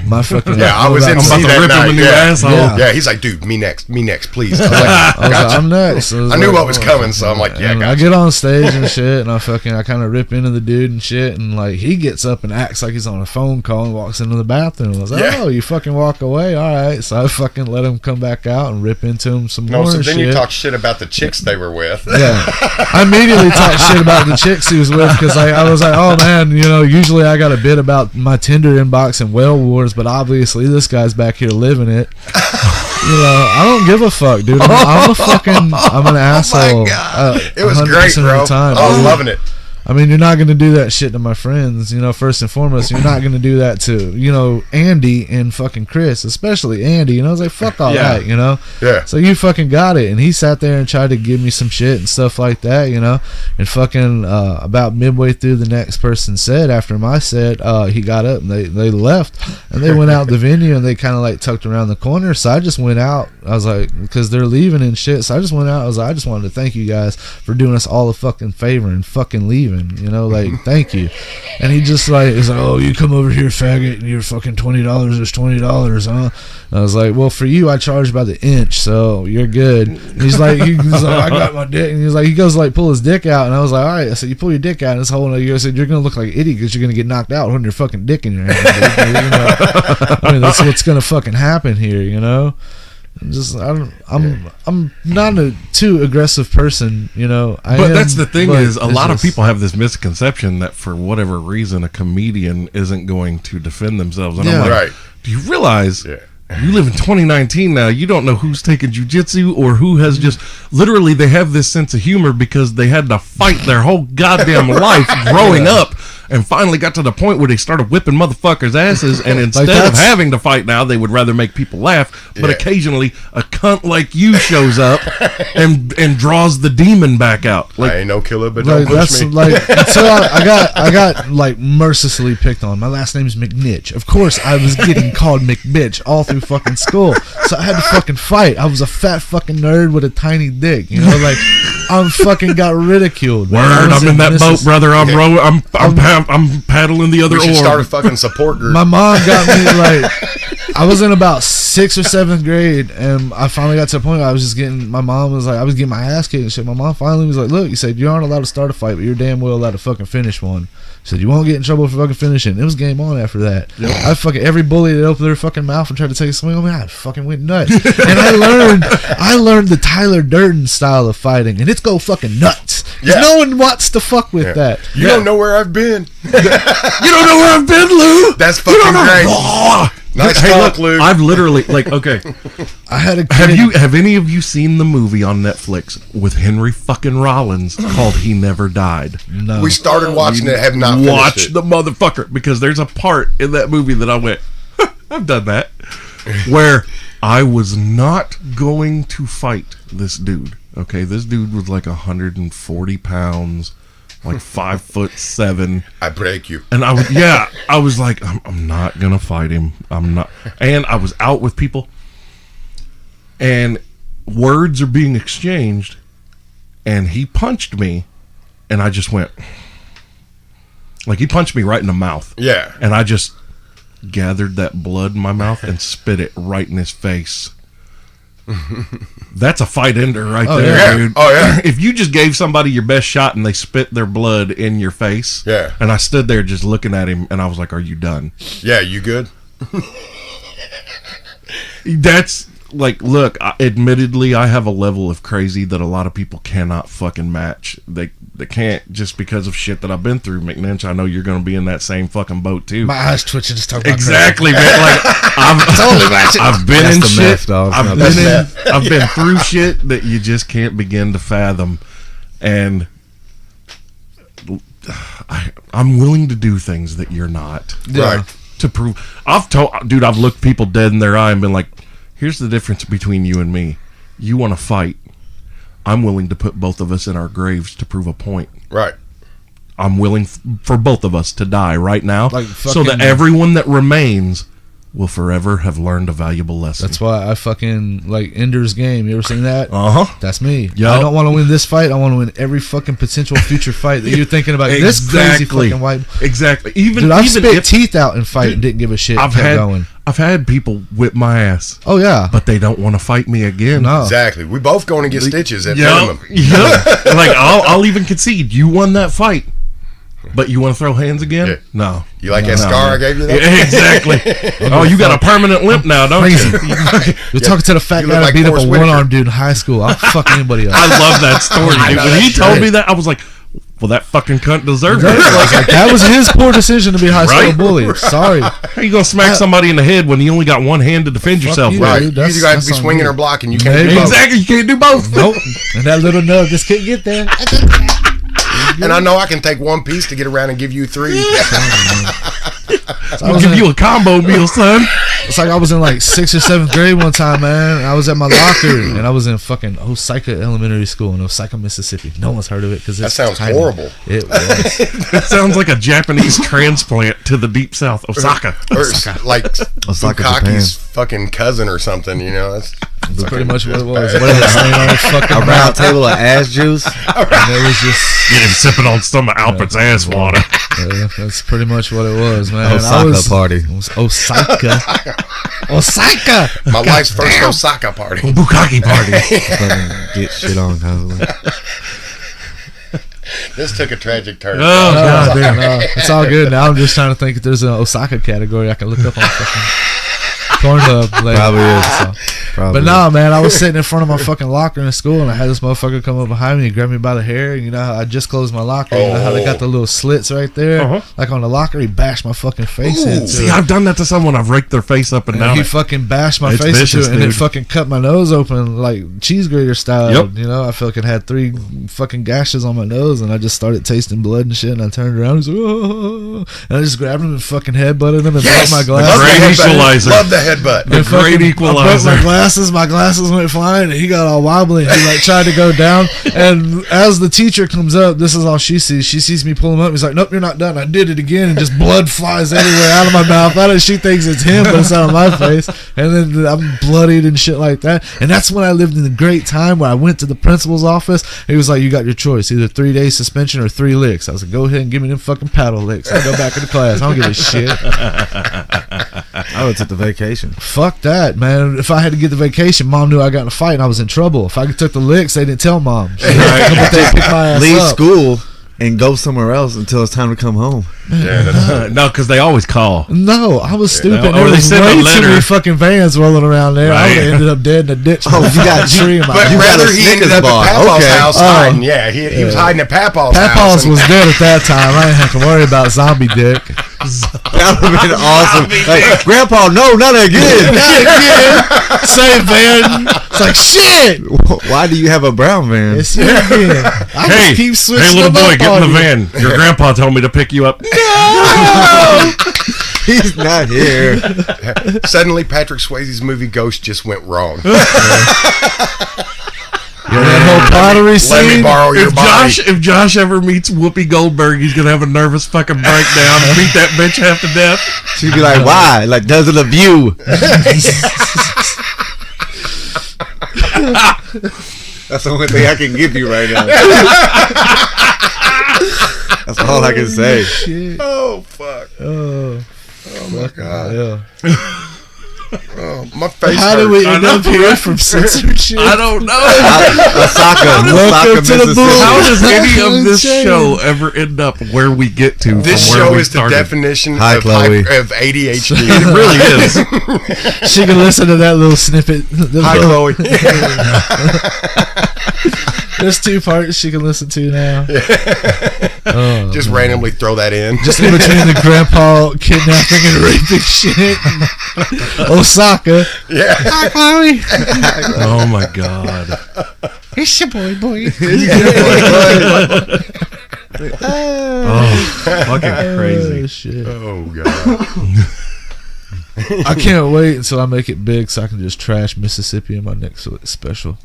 my fucking I was in I'm about to rip him a new asshole. Yeah. He's like, dude, me next, please. I was like, I'm next. I knew what was coming, so I'm like, I get on stage and shit, and I kind of rip into the dude and shit, and like he gets up and acts like he's on a phone call and walks into the bathroom. I was like, oh, you fucking walk away, all right. So I fucking let him come back out and rip into him some more. So then shit. you talk shit about the chicks they were with. Yeah, I immediately talked shit about the chicks he was with, because I was like, oh man, usually I got a bit about my Tinder inbox and whale wars, but obviously this guy's back here living it. I don't give a fuck, dude. I'm an asshole. It was great, bro. I was loving it. I mean, you're not going to do that shit to my friends, first and foremost. You're not going to do that to, Andy and fucking Chris, especially Andy. I was like, fuck all that, Yeah. So you fucking got it. And he sat there and tried to give me some shit and stuff like that, And fucking about midway through the next person's set, after my set, he got up and they left. And they went out the venue and they kind of like tucked around the corner. So I just went out. I was like, because they're leaving and shit. So I just went out. I was like, I just wanted to thank you guys for doing us all a fucking favor and fucking leaving. Like, thank you. And he just like, he's like, oh, you come over here, faggot, and you're fucking $20 is $20, huh? And I was like, well, for you I charge by the inch, so you're good. And he's like, I got my dick, and he's like, he goes to like pull his dick out, and I was like, all right. I said, you pull your dick out, and this whole I said, you're gonna look like an idiot because you're gonna get knocked out holding your fucking dick in your hand. I mean, that's what's gonna fucking happen here, I'm not a too aggressive person, But that's the thing, is a lot of people have this misconception that for whatever reason a comedian isn't going to defend themselves. And I'm like, Right. do you realize you live in 2019 now? You don't know who's taking jujitsu or who has just literally, they have this sense of humor because they had to fight their whole goddamn life growing up. And finally got to the point where they started whipping motherfuckers' asses, and instead of having to fight now, they would rather make people laugh. But occasionally, a cunt like you shows up and draws the demon back out. Like, I ain't no killer, but don't push me. Like, so I got like mercilessly picked on. My last name's McNinch. Of course, I was getting called McBitch all through fucking school. So I had to fucking fight. I was a fat fucking nerd with a tiny dick. Like, I fucking got ridiculed. Word, I'm in that boat, brother. I'm rowing. I'm paddling the other oar. We should start a fucking support group. My mom got me like, I was in about 6th or 7th grade, and I finally got to a point where I was just getting, my mom was like, I was getting my ass kicked and shit. My mom finally was like, look, you said you aren't allowed to start a fight, but you're damn well allowed to fucking finish one. She said, you won't get in trouble for fucking finishing. It was game on after that. Yep. I fucking, every bully that opened their fucking mouth and tried to take a swing on me, I fucking went nuts. And I learned the Tyler Durden style of fighting, and it's go fucking nuts. Yeah. No one wants to fuck with that. You don't know where I've been. You don't know where I've been, Lou. That's fucking great. Nice talk, Lou. I've literally, like, okay. I had a have any of you seen the movie on Netflix with Henry fucking Rollins called He Never Died? No. We started watching it, have not finished Watch it. the motherfucker, because there's a part in that movie that I went, I've done that, where I was not going to fight this dude. Okay, this dude was like 140 pounds, like 5'7". I break you. And I was like, I'm not gonna fight him. I'm not. And I was out with people, and words are being exchanged, and he punched me, and I just went, like, he punched me right in the mouth. Yeah. And I just gathered that blood in my mouth and spit it right in his face. That's a fight ender right there, yeah. dude. Oh, yeah. If you just gave somebody your best shot and they spit their blood in your face, Yeah. and I stood there just looking at him, and I was like, are you done? Yeah, you good? That's like, look, admittedly, I have a level of crazy that a lot of people cannot fucking match. They can't, just because of shit that I've been through. McNinch, I know you're going to be in that same fucking boat too. My eyes twitching just talking about Exactly, man. Like, I've been That's in the shit. meth, dog. I've been through shit that you just can't begin to fathom, and I'm willing to do things that you're not. Yeah. Right. To prove, I've looked people dead in their eye and been like, here's the difference between you and me. You want to fight. I'm willing to put both of us in our graves to prove a point. Right. I'm willing for both of us to die right now, Like so that fucking- everyone that remains will forever have learned a valuable lesson. That's why I fucking like Ender's Game. You ever seen that? Uh-huh. That's me. Yup. I don't want to win this fight. I want to win every fucking potential future fight that you're thinking about. This crazy fucking white. Exactly. Even Dude, I've even spit if teeth out in fight and didn't give a shit. I've Kept had going. I've had people whip my ass, Oh yeah. but they don't want to fight me again. No. Exactly. We both going to get stitches at Yeah, minimum. yeah. Like I'll even concede you won that fight, but you want to throw hands again? Yeah. No. You like that scar I gave you? Yeah, exactly. Oh, you got a permanent limp now, don't Crazy. you? You're talking to the fat You guy look that like beat up Forrest a Whitaker. one-armed dude in high school. I'll fuck anybody up. I love that story, I dude. know When that he told shit. me that, I was like, well, that fucking cunt deserved it. Like, that was his poor decision to be a high school Right? bully. Sorry. How you gonna smack somebody in the head when you only got one hand to defend yourself you, with? Right. dude, You either got to that's be on swinging you. or blocking. You can't Maybe. do both. Exactly. You can't do both. Nope. And that little nub just couldn't get there. And I know I can take one piece to get around and give you three. I'll give you a combo meal, son. It's like I was in like 6th or 7th grade one time, man. I was at my locker, and I was in fucking Osaka Elementary School in Osaka, Mississippi. No one's heard of it because That sounds horrible. It was. That sounds like a Japanese transplant to the deep south, Osaka. Or like Osaka, Bukaki's fucking cousin or something, you know? That's Pretty much what it was. What is it? Laying on his fucking A round mouth, table of ass juice. and it was just. Get him sipping on some of Albert's ass water. That's pretty much what it was, man. Osaka party. It was Osaka. Osaka. my wife's first Osaka party. Bukaki party. Fucking get shit on constantly. This took a tragic turn. Oh, God damn. No, it's all good. Now I'm just trying to think if there's an Osaka category I can look up on fucking Pornhub later. Probably is. So. Probably But no, man, I was sitting in front of my fucking locker in school, and I had this motherfucker come up behind me and grab me by the hair. And you know how I just closed my locker? You know how they got the little slits right there? Uh-huh. Like on the locker, he bashed my fucking face into See, it. I've done that to someone. I've raked their face up and And down. he fucking bashed my It's face vicious, into it, and it dude. fucking cut my nose open like cheese grater style. Yep. You know, I fucking had 3 fucking gashes on my nose, and I just started tasting blood and shit. And I turned around, and, and I just grabbed him and fucking headbutted him and Yes! broke my Love glass. the Great headbutt. equalizer. Love the headbutt. The And fucking- great I broke equalizer. my glasses went flying, and he got all wobbly. And he like tried to go down, and as the teacher comes up, this is all she sees. She sees me pull him up. He's like, "Nope, you're not done." I did it again, and just blood flies everywhere out of my mouth. Out of she thinks it's him, but it's out of my face. And then I'm bloodied and shit like that. And that's when I lived in the great time where I went to the principal's office. He was like, "You got your choice, either 3-day suspension or 3 licks." I was like, "Go ahead and give me them fucking paddle licks. I'll go back into class. I don't give a shit." I would took the vacation. Fuck that, man. If I had to get the vacation, mom knew I got in a fight and I was in trouble. If I took the licks, they didn't tell mom. She but they picked my ass Leave up. school and go somewhere else until it's time to come home. Yeah, that's No, because they always call. No, I was stupid. no, There or they was send a way too letter. many fucking vans rolling around there. I Right. would have ended up dead in a ditch. Oh, you got- tree in my But You got rather a he ended Snickers up bar. at Papaw's Okay. house hiding. Yeah, he was hiding at Papaw's house. Papaw's and- was dead at that time. I didn't have to worry about zombie dick. That would have been awesome. Like, Grandpa, no, not again. Same van. It's like, shit. Why do you have a brown van? It's you again. I Hey, just keep switching hey, little them boy, up get in on the you. van. Your grandpa told me to pick you up. He's not here. Suddenly, Patrick Swayze's movie Ghost just went wrong. That whole pottery Let me scene. borrow your body. If Josh ever meets Whoopi Goldberg, he's gonna have a nervous fucking breakdown, beat that bitch half to death. She'd be like, why? Like, does it of you? That's the only thing I can give you right now. That's all I can say. Shit. Oh fuck. Oh my god. yeah. Oh, my face. How did we end up here right? from censorship? I don't know. Osaka, Welcome to the Mississippi. How does any of this Unchained. show ever end up where we get to? This from where show we is the started? definition Hi, of, Chloe. of ADHD. It really is. She can listen to that little snippet. Hi, Chloe. There's 2 parts she can listen to now. Oh, Just randomly throw that in. just in between the grandpa kidnapping and raping shit. Osaka. Yeah. Hi, Chloe. Oh my god. It's your boy. Oh, fucking Oh, crazy. shit. Oh god. I can't wait until I make it big so I can just trash Mississippi in my next special.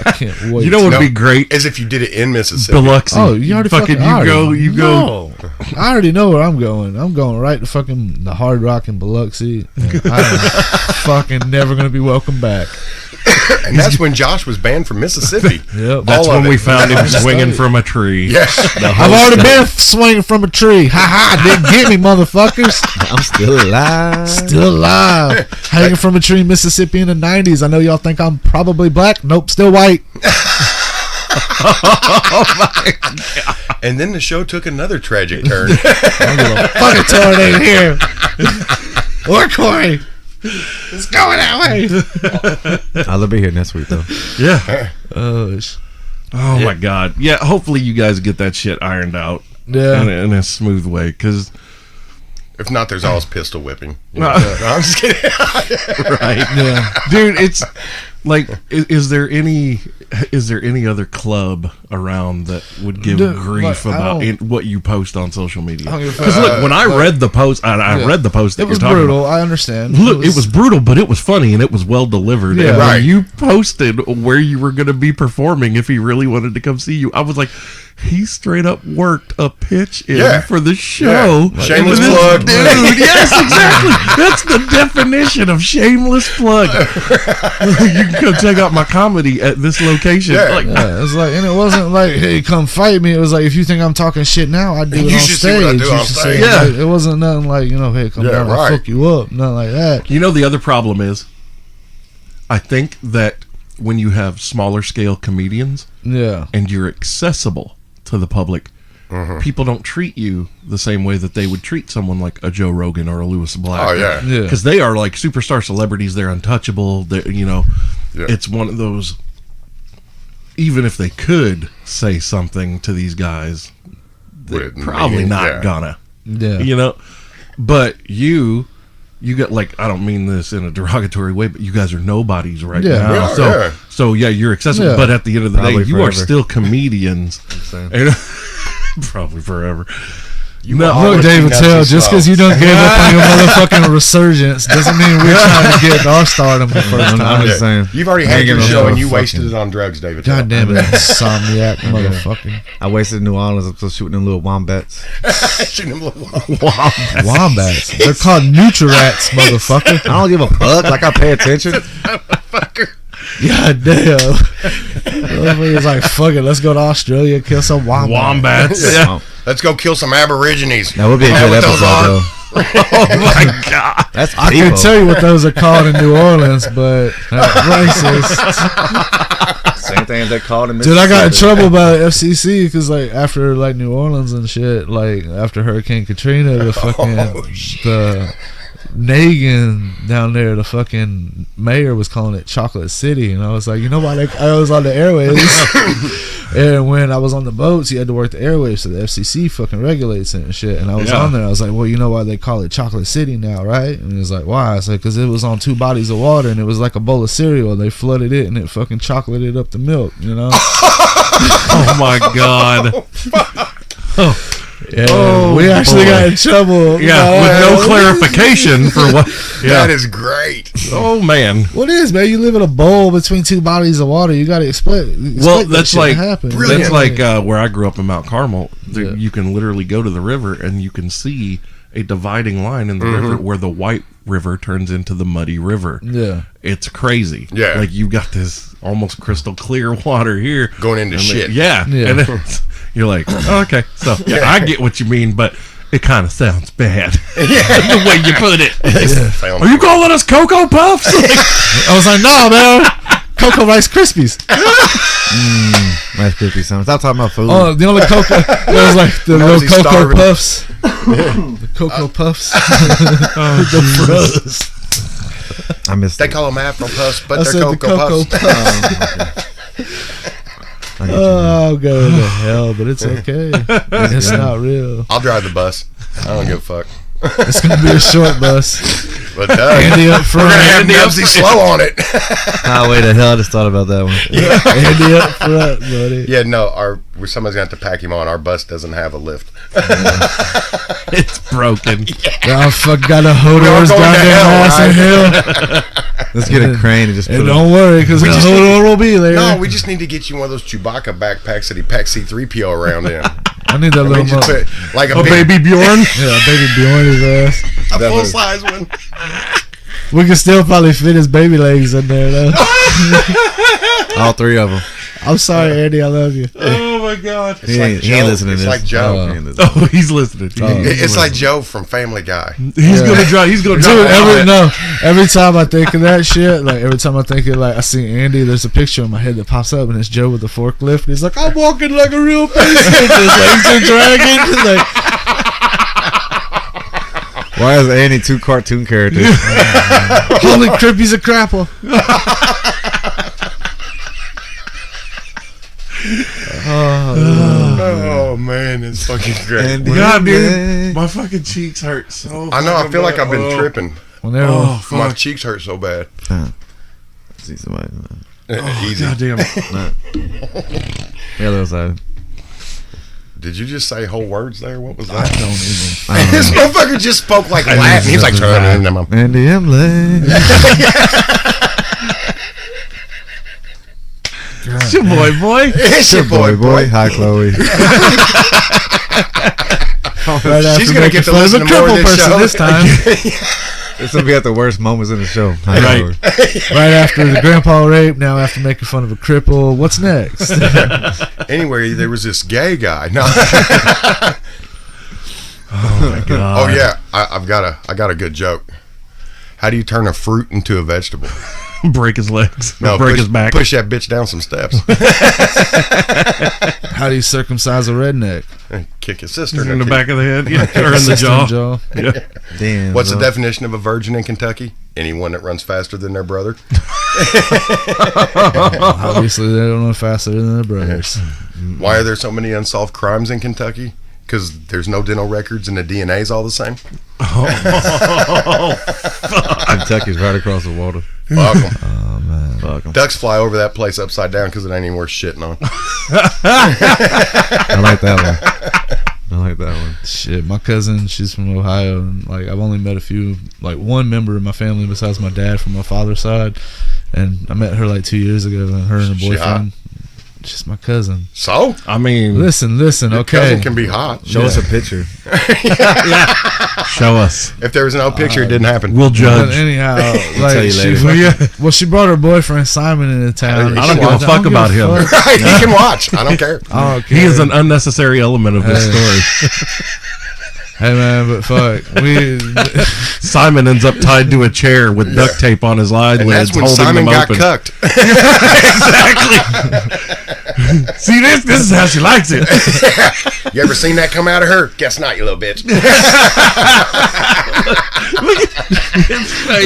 I can't wait. You know what would No. be great? As if you did it in Mississippi. Biloxi. Oh, you already fucking you go. No. I already know where I'm going. I'm going right to fucking the Hard Rock in Biloxi. And I'm fucking never gonna be welcome back. And that's when Josh was banned from Mississippi. Yep. That's All of when it. we found him That's how it swinging started. from a tree. Yeah. I've already been swinging from a tree. Ha ha! Didn't get me, motherfuckers. I'm still alive. Still alive. Hanging from a tree in Mississippi in the 90s. I know y'all think I'm probably black. Nope, still white. And then the show took another tragic turn. Fucking tornado here. Or Corey. It's going that way. I'll be here next week though. Yeah. Oh, Oh my god. Yeah. Hopefully you guys get that shit ironed out yeah. in a smooth way. Because If not, there's always pistol whipping. You know? No. No, I'm just kidding. right, Yeah. dude. It's like, is there any other club around that would give Dude, grief like, I about don't- what you post on social media? I don't give a fuck. Because look, when I like- read the post, I Yeah. read the post that It was you're talking brutal. about. I understand. Look, it was brutal, but it was funny and it was well delivered. Yeah. And Right. when you posted where you were going to be performing, if he really wanted to come see you, I was like, he straight up worked a pitch in Yeah. for the show. Yeah. Shameless With this plug. dude. Yes, exactly. That's the definition of shameless plug. You can come check out my comedy at this location. Yeah. Like, Yeah, it's like, and it wasn't like, hey, come fight me. It was like, if you think I'm talking shit now, I do it You on should see stage. what I do You on should stage. see- Yeah. like, it wasn't nothing like, hey, come Yeah, down, I'll right. fuck you up, nothing like that. you know, the other problem is, I think that when you have smaller scale comedians Yeah, and you're accessible to the public, people don't treat you the same way that they would treat someone like a Joe Rogan or a Lewis Black. Oh, yeah. yeah, Because they are like superstar celebrities. They're untouchable. Yeah. It's one of those, even if they could say something to these guys, they're Wouldn't probably mean- not yeah. gonna, yeah. But you got, like, I don't mean this in a derogatory way, but you guys are nobodies right Yeah. now. We are, so, yeah. so yeah, you're accessible. Yeah. But at the end of the Probably day, you are forever. still comedians. saying. And- probably forever. You are Look, looking David at Tell, these just because you songs. don't give up on your motherfucking resurgence doesn't mean we're trying to get our stardom the first I'm time. just saying. You've already had Hanging your on show the and you fucking- wasted it on drugs, David. God damn it, insomniac motherfucker. I wasted New Orleans. I'm still shooting them little wombats. Shooting them little Wombats. They're called Nutri-Rats, motherfucker. I don't give a fuck. Like I pay attention. God damn. Motherfucker's like, fuck it, let's go to Australia, kill some wombats. Wombats. Yeah. Let's go kill some Aborigines. That would be a Yeah, good with those episode on. though. Oh my god. That's I people. can tell you what those are called in New Orleans, but that's racist. Same thing as they called in Dude, I got in Mississippi. trouble by the FCC because, like, after like New Orleans and shit, like after Hurricane Katrina, the fucking the Nagin down there, the fucking mayor was calling it Chocolate City, and I was like, you know why? I was on the airwaves, and when I was on the boats, you had to work the airwaves, so the FCC fucking regulates it and shit. And I was Yeah. on there, I was like, well, you know why they call it Chocolate City now, right? And he was like, why? I said, because it was on 2 bodies of water, and it was like a bowl of cereal. They flooded it, and it fucking chocolated up the milk, you know? Oh my god. Yeah, Oh, we actually boy. got in trouble. Yeah, with no clarification for what. Yeah. That is great. Oh man. What is, man? You live in a bowl between 2 bodies of water. You got to explain. Well, that's like Brilliant. that's like where I grew up in Mount Carmel. Yeah. You can literally go to the river and you can see a dividing line in the river where the White River turns into the Muddy River. Yeah. It's crazy. Yeah. Like, you've got this almost crystal clear water here. Going into shit. Yeah. And then you're like, oh, okay. So, I get what you mean, but it kind of sounds bad. The way you put it. Are you calling us Cocoa Puffs? I was like, no, man. Cocoa Rice Krispies. Rice Krispies. Stop talking about food. Oh, the only Cocoa. It was like the little he's Cocoa starving. Puffs. The Cocoa Puffs. The froze. I missed They it. call them Afro Puffs, but I they're said the Cocoa Cocoa Puffs. I get you. Oh, go to hell, but it's okay. It's not real. I'll drive the bus. I don't give a fuck. It's gonna be a short bus. But Andy up we're front. gonna have Knubsie slow on it. Oh, wait the hell! I just thought about that one. Andy up front, buddy. Yeah, no, somebody's gonna have to pack him on. Our bus doesn't have a lift. It's broken. I fuck got a Hodor's going down to there hell, ass and hill. Let's get a crane and just put And it. don't worry, because the Hodor will be there. No, we just need to get you one of those Chewbacca backpacks that he packs C-3PO around in. I need that We little just mother. put like a Oh, big, baby Bjorn. Yeah, baby Bjorn his ass. a full size one. We can still probably fit his baby legs in there, though. All three of them. I'm sorry, Andy. I love you. Oh, my God. He ain't listening to It's this. like Joe. He ain't listening. Oh, he's listening. It's like Joe from Family Guy. He's going to drive. He's going to Dude, drive. every time I think of that shit, like every time I think of like I see Andy, there's a picture in my head that pops up, and it's Joe with the forklift. And he's like, "I'm walking like a real person." His legs are dragging. Like, Why is Andy two cartoon characters? holy crap, he's a crapple. Oh man, it's fucking great. Andy. God, dude. My fucking cheeks hurt so I know. I feel like I've been bad. tripping. Whenever, Oh, My fuck. cheeks hurt so bad. See somebody. Easy. Goddamn. The other side. Did you just say whole words there? What was that? don't even. This motherfucker just spoke like Latin. He was like, Andy Emily. It's your boy. It's your boy. Hi, Chloe. Right after She's gonna get to listen to more of this show this time. It's gonna be at the worst moments in the show. Hi, Right. Chloe. Right after the grandpa rape, now after making fun of a cripple. What's next? Anyway, there was this gay guy. No. Oh, my God. Oh yeah, I got a good joke. How do you turn a fruit into a vegetable? Break his legs. No, break push, his back. Push that bitch down some steps. How do you circumcise a redneck? Kick his sister in the back of the head. Yeah. Or in the Sister jaw. Yeah. Damn. What's the bro. definition of a virgin in Kentucky? Anyone that runs faster than their brother. Obviously, they don't run faster than their brothers. Why are there so many unsolved crimes in Kentucky? Because there's no dental records and the DNA's all the same. Kentucky's right across the water. Fuck 'em. Oh man. Fuck 'em. Ducks fly over that place upside down because it ain't even worth shitting on. I like that one. Shit, my cousin, she's from Ohio, and like I've only met a few, like one member of my family besides my dad from my father's side, and I met her like 2 years ago, and her and her She boyfriend. She's my cousin. So? I mean, Listen, Your okay. cousin can be hot. Show us a picture. show us. If there was no picture, it didn't happen. We'll But judge. anyhow, tell like you she later. fucking- well, she brought her boyfriend Simon into town. I don't give a fuck about him. Right, he can watch. I don't care. I don't He care. is an unnecessary element of this Hey. story. Hey man, but fuck, we. Simon ends up tied to a chair with duct tape on his And eyelids, that's when holding Simon them got open. cucked. Exactly. See this? This is how she likes it. You ever seen that come out of her? Guess not, you little bitch.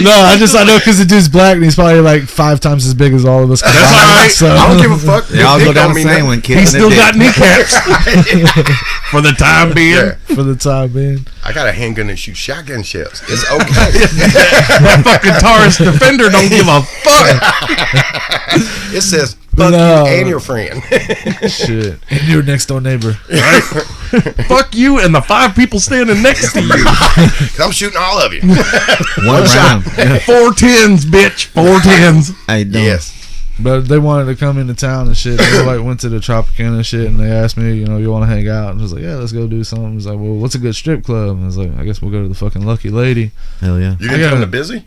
No, I know because the dude's black and he's probably like 5 times as big as all of us. That's all right. So I don't give a fuck. They all Dick go down don't the mean same nothing. when kids. He's still got kneecaps for the time being. Yeah. for the time being. I got a handgun and shoot shotgun shells. It's okay. That fucking Taurus Defender don't give a fuck. It says fuck No. you and your friend. Shit, and your next door neighbor. Fuck you and the 5 people standing next to you. 'Cause I'm shooting all of you. One round. 4 10s, bitch. 4 10s. How you doing? Yes. But they wanted to come into town and shit. They like went to the Tropicana and shit, and they asked me, you know, you want to hang out? And I was like, yeah, let's go do something. I was like, well, what's a good strip club? And I was like, I guess we'll go to the fucking Lucky Lady. Hell yeah. You didn't come to Busy?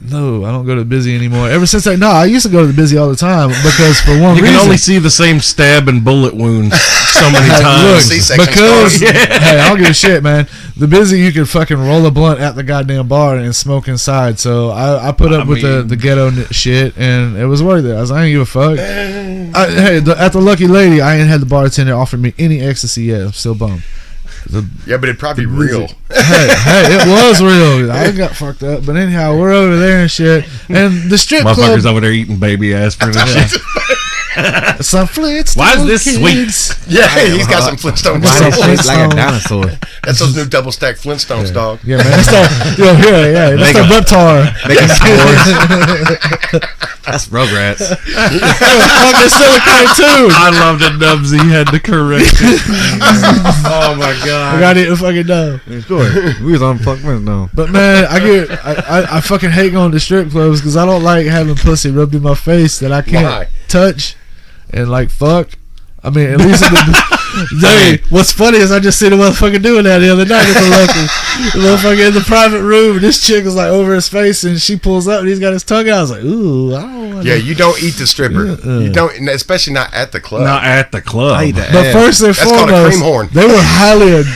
No, I don't go to Busy anymore. Ever since I used to go to the Busy all the time because for one You reason. can only see the same stab and bullet wounds so many times. C-section Because scars. hey, I don't give a shit, man. The Busy, you can fucking roll a blunt at the goddamn bar and smoke inside. So I put up with the ghetto shit, and it was worth it. I was like, I ain't give a fuck. At the Lucky Lady, I ain't had the bartender offer me any ecstasy yet. I'm still bummed. Yeah, but it'd probably be real. Hey, it was real. I got fucked up, but anyhow, we're over there and shit, and the strip club. Motherfuckers over there eating baby aspirin and shit. Some Flintstone Why is this kids. sweet? Yeah, he's got some Flintstones. Why Some does it taste like a Flintstones. dinosaur? That's those new double stack Flintstones, dog. Yeah, man. That's that. Yo, yeah. That's the Reptar. Making s'mores. That's Rugrats. Fucking silicone too. I love that Knubsie had to correct it. Oh my I god. got it fucking done. We was on fucking no. But man, I fucking hate going to strip clubs because I don't like having pussy rubbed in my face that I can't Why? touch and like fuck. I mean, at least in the what's funny is I just seen a motherfucker doing that the other night at the Lucky. The motherfucker in the private room, and this chick was like over his face, and she pulls up, and he's got his tongue out. I was like, ooh, I don't want. Yeah, you don't eat the stripper. You don't, especially not at the club. Not at the club. I eat that But ass. first and That's called a foremost, cream horn. they were highly.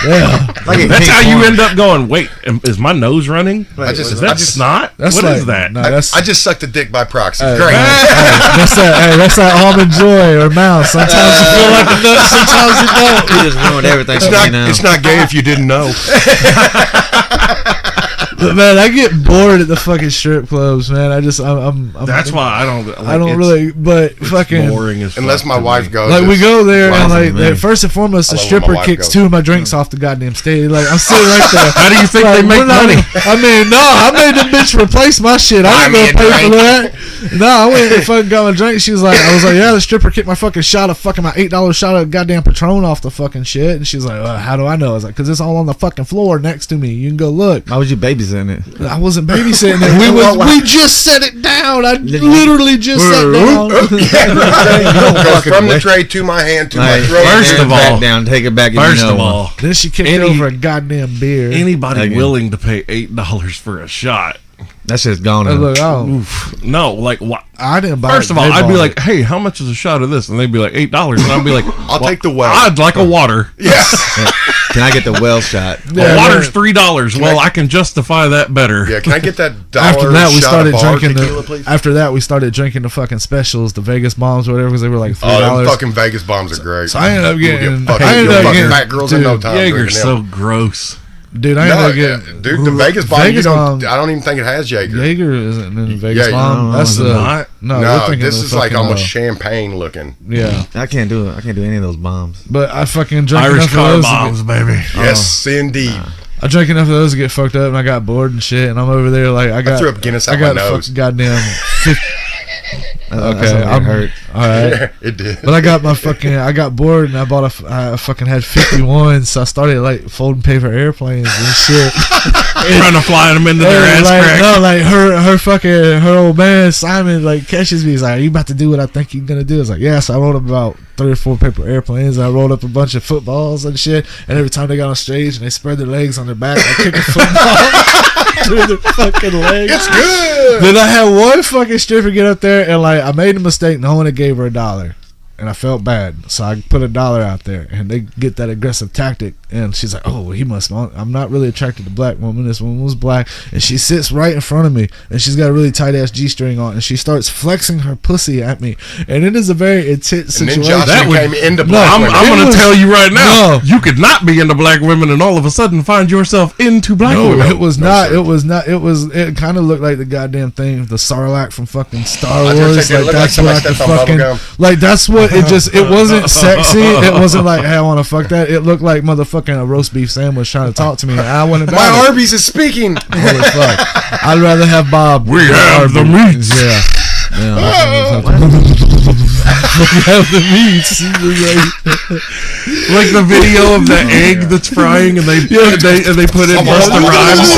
Yeah, Like a That's pink how you horn. end up going, wait, is my nose running? Is that snot? that's What like, is that? No, that's I just sucked a dick by proxy. Hey, Great. that's that almond joy or mouse. Sometimes you feel like a nut, sometimes you don't. You just ruined everything for me now. It's not gay if you didn't know. But man, I get bored at the fucking strip clubs, man. I'm That's why I don't. Like, I don't it's- really, but it's fucking. boring as Unless fuck my to wife me. goes. Like we go there and Wow, like man. first and foremost, the I love when my stripper wife kicks goes. two of my drinks off the goddamn stage. Like I'm sitting right there. How do you think Like, they make we're not- money? I mean, no, I made the bitch replace my shit. I Buy didn't me go a pay for drink. that. No, I went and fucking got my drink. She was like, I was like, yeah, the stripper kicked my fucking shot of fucking my $8 shot of goddamn Patron off the fucking shit. And she's like, how do I know? I was like, because it's all on the fucking floor next to me. You can go look. Why was you babysitting it? I wasn't babysitting it. We just set it down. I literally just sat down. Goes from the tray to my hand to my Like, throat. First hand of it back all- down, take it back. If First you know of one. all, Then she kicked Any- over a goddamn beer. anybody Again. willing to pay $8 for a shot? that shit's gone. Hey, now. look, I don't. Oof. No, like what? I didn't buy it. First of all, They I'd be bought like, it. "Hey, how much is a shot of this?" And they'd be like, $8, and I'd be like, I'll take the well. I'd like a water. Yeah. Can I get the well shot? Yeah, A water's man. $3. Well, I can justify that better. Yeah, can I get that dollar After that, we shot started of bar drinking tequila, please? After that, we started drinking the fucking specials, the Vegas bombs, or whatever, because they were like $3. Oh, them fucking Vegas bombs are great. So I ended up getting. Fucking, I ended up fucking getting. fat girls in no Dude, time. Jaeger's drinking so them. gross. dude, I No, ended up getting. dude, the Vegas bomb. Vegas you bomb. don't, I don't even think it has Jaeger. Jaeger isn't in Vegas Yeah, bomb. no, That's is it the. not? No, No, we're thinking this of is like fucking, almost champagne looking. Yeah, I can't do it. I can't do any of those bombs. but I fucking drank Irish enough of car those. bombs, baby. Yes, indeed. I drank enough of those to get fucked up, and I got bored and shit. And I'm over there like I got. threw up Guinness out I got my a nose. fucking goddamn. Okay, I'm hurt. All right. Yeah, it did. But I got bored and I bought I fucking had 51, so I started like folding paper airplanes and shit. Trying to fly them into their ass like, crack. no, like her old man Simon like catches me. He's like, "Are you about to do what I think you're gonna do?" I was like, "Yeah." So I rolled up about 3 or 4 paper airplanes. And I rolled up a bunch of footballs and shit. And every time they got on stage and they spread their legs on their back, I kick a football through their fucking legs. It's good. Then I had one fucking stripper get up there and like I made a mistake. No one had gave her $1. And I felt bad, so I put $1 out there, and they get that aggressive tactic. And she's like, "Oh, he must. I'm not really attracted to black women. This woman was black." And she sits right in front of me, and she's got a really tight ass G-string on, and she starts flexing her pussy at me, and it is a very intense And then situation. Josh That would- became into No, black I'm women. going was- to tell you right now, No. you could not be into black women and all of a sudden find yourself into black No, women. it was No, not. sir. It was not. It kind of looked like the goddamn thing, the Sarlacc from fucking Star was gonna Wars. say, it looked like That's somebody what I could stepped on fucking. bubblegum. Like that's what it just. It wasn't sexy. It wasn't like, "Hey, I want to fuck that." It looked like motherfucking a roast beef sandwich trying to talk to me. And I wanted My Arby's is speaking. Holy fuck! I'd rather have Bob. We have the meats. Yeah. Yeah. have the meats. Like the video of the egg that's frying, and they put in Busta Rhymes.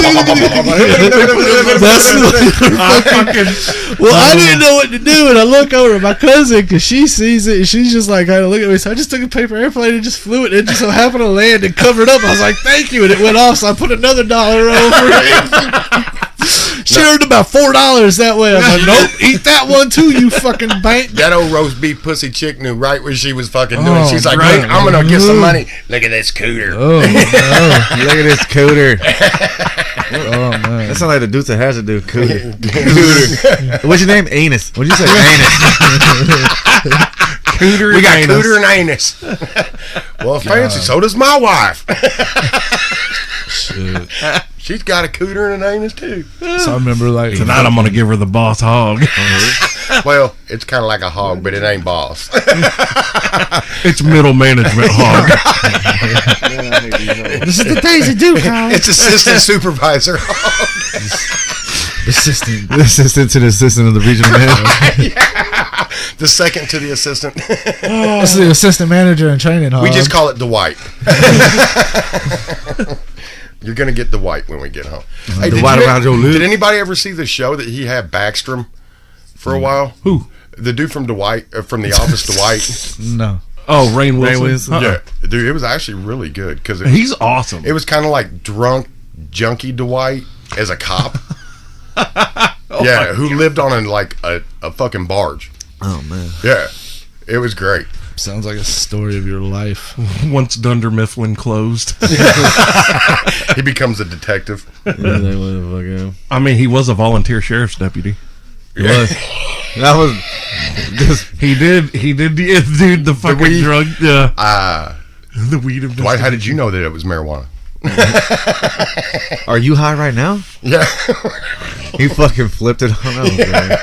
Well, I didn't know what to do, and I look over at my cousin because she sees it, and she's just like, "Hey, look at me." So I just took a paper airplane and just flew it. It just so happened to land and cover it up. I was like, "Thank you," and it went off. So I put another $1 over it. She earned about $4 that way. I was like, "Nope, eat that one too, you fucking bank." That old roast beef pussy chick knew right what she was fucking doing. Oh, She's like, right. "Wait, I'm gonna get some money. Look at this cooter." Oh, no. Look at this cooter. Oh man. That sounds like the Dukes of Hazzard do. Cooter. Cooter. What's your name? Anus. What'd you say? Anus. Cooter We got and anus. cooter and anus. Well, fancy. So does my wife. Shit. She's got a cooter and an anus too. So I remember like Tonight I'm gonna give her the boss hog. Well, it's kind of like a hog, but it ain't boss. It's middle management hog. this is the things you do, Kyle. It's assistant supervisor. Assistant. The assistant to the assistant of the regional manager. Yeah. The second to the assistant. That's the assistant manager in training. We just call it Dwight. You're gonna get Dwight when we get home. Hey, Dwight around your lip. did anybody ever see the show that he had Backstrom for a while? Who? The dude from Dwight, from The Office, Dwight. no. Oh, Rainn Wilson. Wilson. Uh-uh. Yeah, dude, it was actually really good because He's awesome. it was kind of like drunk, junkie Dwight as a cop. Yeah, who lived on a fucking barge. Oh man. Yeah, it was great. Sounds like a story of your life. Once Dunder Mifflin closed. He becomes a detective. I mean, he was a volunteer sheriff's deputy. Yeah. That was just He did, dude, the fucking weed? drug, yeah. The weed of Dwight, how did you know that it was marijuana? Are you high right now? Yeah. He fucking flipped it on us, man.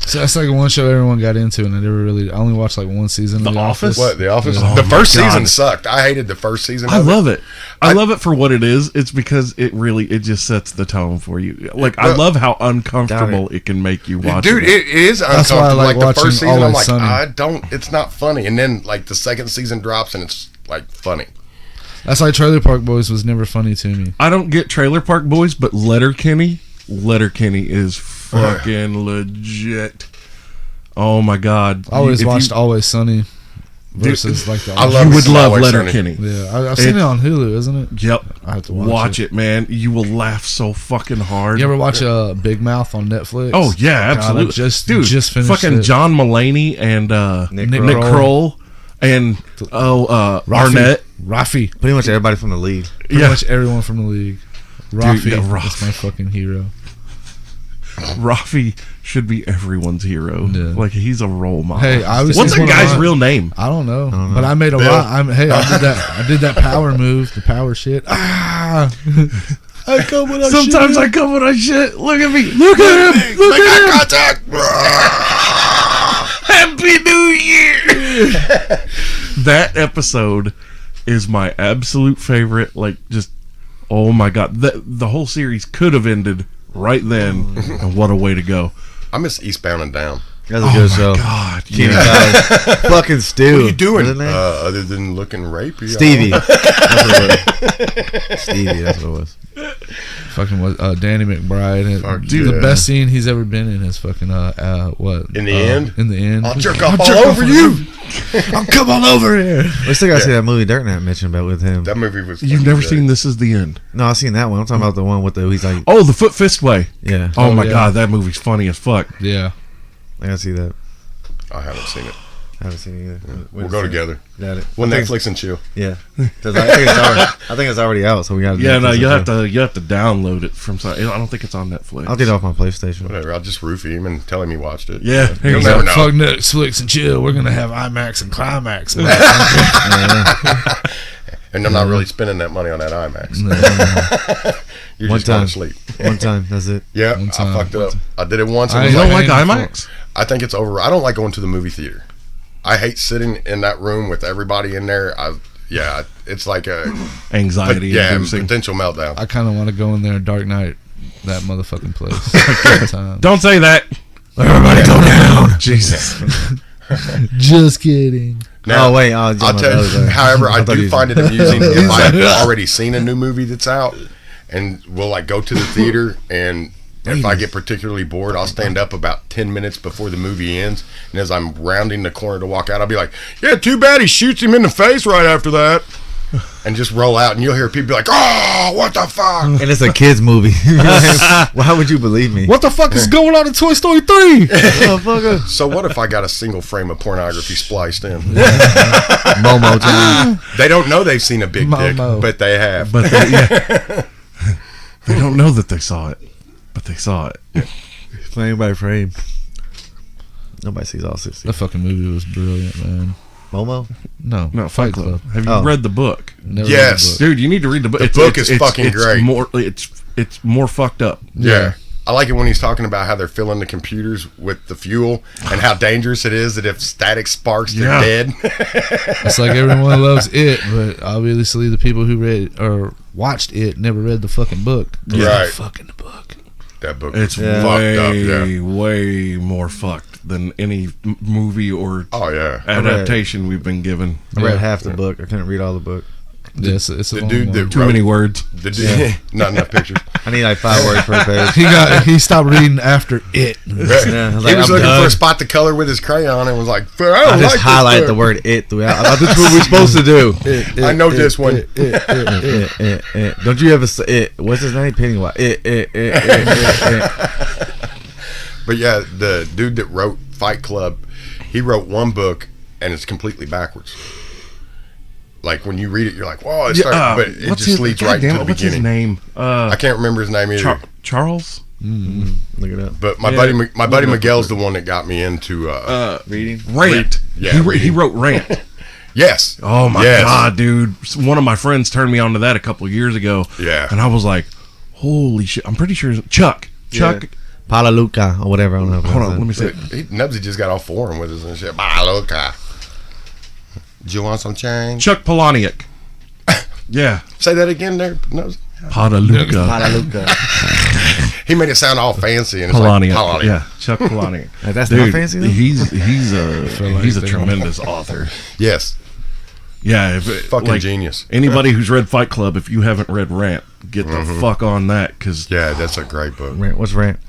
So that's like one show everyone got into, and I only watched like one season of The Office? What, The Office? Oh The my first God. season sucked. I hated the first season. I of love it. I love it for what it is. It's because it just sets the tone for you. Like, I love how uncomfortable it can make you watch Dude, it is That's why I uncomfortable. like Like the watching first season, I'm Always like, Sunny. it's not funny. And then like the second season drops and it's like funny. That's like Trailer Park Boys was never funny to me. I don't get Trailer Park Boys, but Letterkenny is fucking legit. Oh my God! I always If you- watched Always Sunny versus like the. I love You me would some love Always Sunny. Letterkenny. Yeah, I've seen it on Hulu, isn't it? Yep. I have to watch it, man. You will laugh so fucking hard. You ever watch Big Mouth on Netflix? Oh yeah, God, absolutely. I just finished fucking it. John Mulaney and Nick Nick Kroll and Arnett. Rafi. Pretty much everybody from the league. Pretty much everyone from the league. Rafi. yeah, That's Rafi. my fucking hero. Rafi should be everyone's hero. Yeah. Like, he's a role model. Hey, I was What's just that one of guy's mine. real name? I don't know, but I made a Bill. lot. I did that power move, the power shit. I come when I Sometimes shit. I come when I shit. Look at me. Look at him. Look Make at him. eye contact. Happy New Year. That episode is my absolute favorite. Like, just, oh my God. The whole series could have ended right then. And what a way to go. I miss Eastbound and Down. That's a good show. God. Kenny Yeah. Powers. Fucking Stu. What are you doing What's his name? other than looking rapey? Stevie. That's what it was. Stevie, that's what it was. Fucking Danny McBride. Fuck Dude, yeah. the best scene he's ever been in is fucking what? In the end? In the end. I'll jerk I'll off all jerk over off you. I'll come on over here. We still gotta see that movie Dirt Nat mentioned about with him. That movie was. You've fucking never great. seen This Is the End. No, I've seen that one. I'm talking about the one with the he's like, Oh, The Foot Fist Way. yeah, Oh, my yeah. God. That movie's funny as fuck. Yeah. I gotta see that. I haven't seen it. I haven't seen it either. We'll go together. Got it. We'll I think Netflix and chill. Yeah, 'cause I think it's already out, so we got. Yeah, no, you have to download it from some. I don't think it's on Netflix. I'll get it off my PlayStation. Whatever. I'll just roofie him and tell him he watched it. Yeah, here You'll you never go. know. Fuck Netflix and chill. We're gonna have IMAX and Climax. And I'm not really spending that money on that IMAX. You're One just going time. to sleep. One time, that's it. Yeah, One I time. fucked it up. I did it once. I And You was don't like, like Paying IMAX? I think it's over. I don't like going to the movie theater. I hate sitting in that room with everybody in there. It's like a Anxiety inducing. potential meltdown. I kind of want to go in there Dark Knight, that motherfucking place. Every time. Don't say that. Everybody go down. Jesus. Just kidding. Now, Oh wait, I'll tell you. However, I do find it amusing if I've already seen a new movie that's out, and we'll like go to the theater, and if I get particularly bored, I'll stand up about 10 minutes before the movie ends, and as I'm rounding the corner to walk out, I'll be like, "Yeah, too bad he shoots him in the face right after that," and just roll out, and you'll hear people be like, "Oh, what the fuck!" And it's a kids movie. Why would you believe me? What the fuck is going on in Toy Story 3? Motherfucker. So what if I got a single frame of pornography spliced in? Momo time. They don't know they've seen a big dick, Momo. but they have. But they don't know that they saw it, but they saw it. Frame by frame. Nobody sees all 60. The fucking movie was brilliant, man. Momo? No, No, Fight Club. Have you Oh. read the book? Never Yes. read the book. Dude, you need to read the book. The book is fucking great. It's more fucked up. Yeah. I like it when he's talking about how they're filling the computers with the fuel and how dangerous it is that if static sparks, they're Yeah. dead. It's like everyone loves it, but obviously the people who read or watched it never read the fucking book. They read Right. the fucking book. That book It's is fucked up. Yeah. way more fucked than any movie or Oh, yeah. adaptation we've been given. I read half the book. I couldn't read all the book. Yeah, it's a The long dude one. that Too wrote, many words. the dude, not enough pictures. I need like 5 words per page. He stopped reading after it. Yeah, I was He like, was I'm looking done. for a spot to color with his crayon and was like, I I don't just like highlight this the book. word "it" throughout. That's what we're supposed to do. I know this one. Don't you ever say it? What's his name? Pennywise. It. But yeah, the dude that wrote Fight Club, he wrote one book and it's completely backwards. Like when you read it, you're like, "Whoa!" It starts, but it just leads right to the What's his beginning. name? I can't remember his name either. Charles? Look it up. But my Yeah. buddy Miguel's the one that got me into. Reading. Rant. Yeah, he reading. wrote Rant. Yes. Oh my Yes. god, dude! One of my friends turned me on to that a couple of years ago. Yeah. and I was like, "Holy shit!" I'm pretty sure it's Chuck. Chuck. Palaluca or whatever. I don't know. Hold on, let me see. Nubsy just got off forum with us and shit. Bye, loca. Do you want some change? Chuck Palahniuk. Yeah, Say that again there. Nubsy. Padaluca. Palaluca. He made it sound all fancy and it's Palahniuk. like, Yeah, Chuck Palahniuk. That's Dude, not fancy though? he's a they tremendous author. Yes. Yeah, Fucking genius. Anybody who's read Fight Club, if you haven't read Rant, get the fuck on that because Yeah, that's a great book. Rant. What's Rant?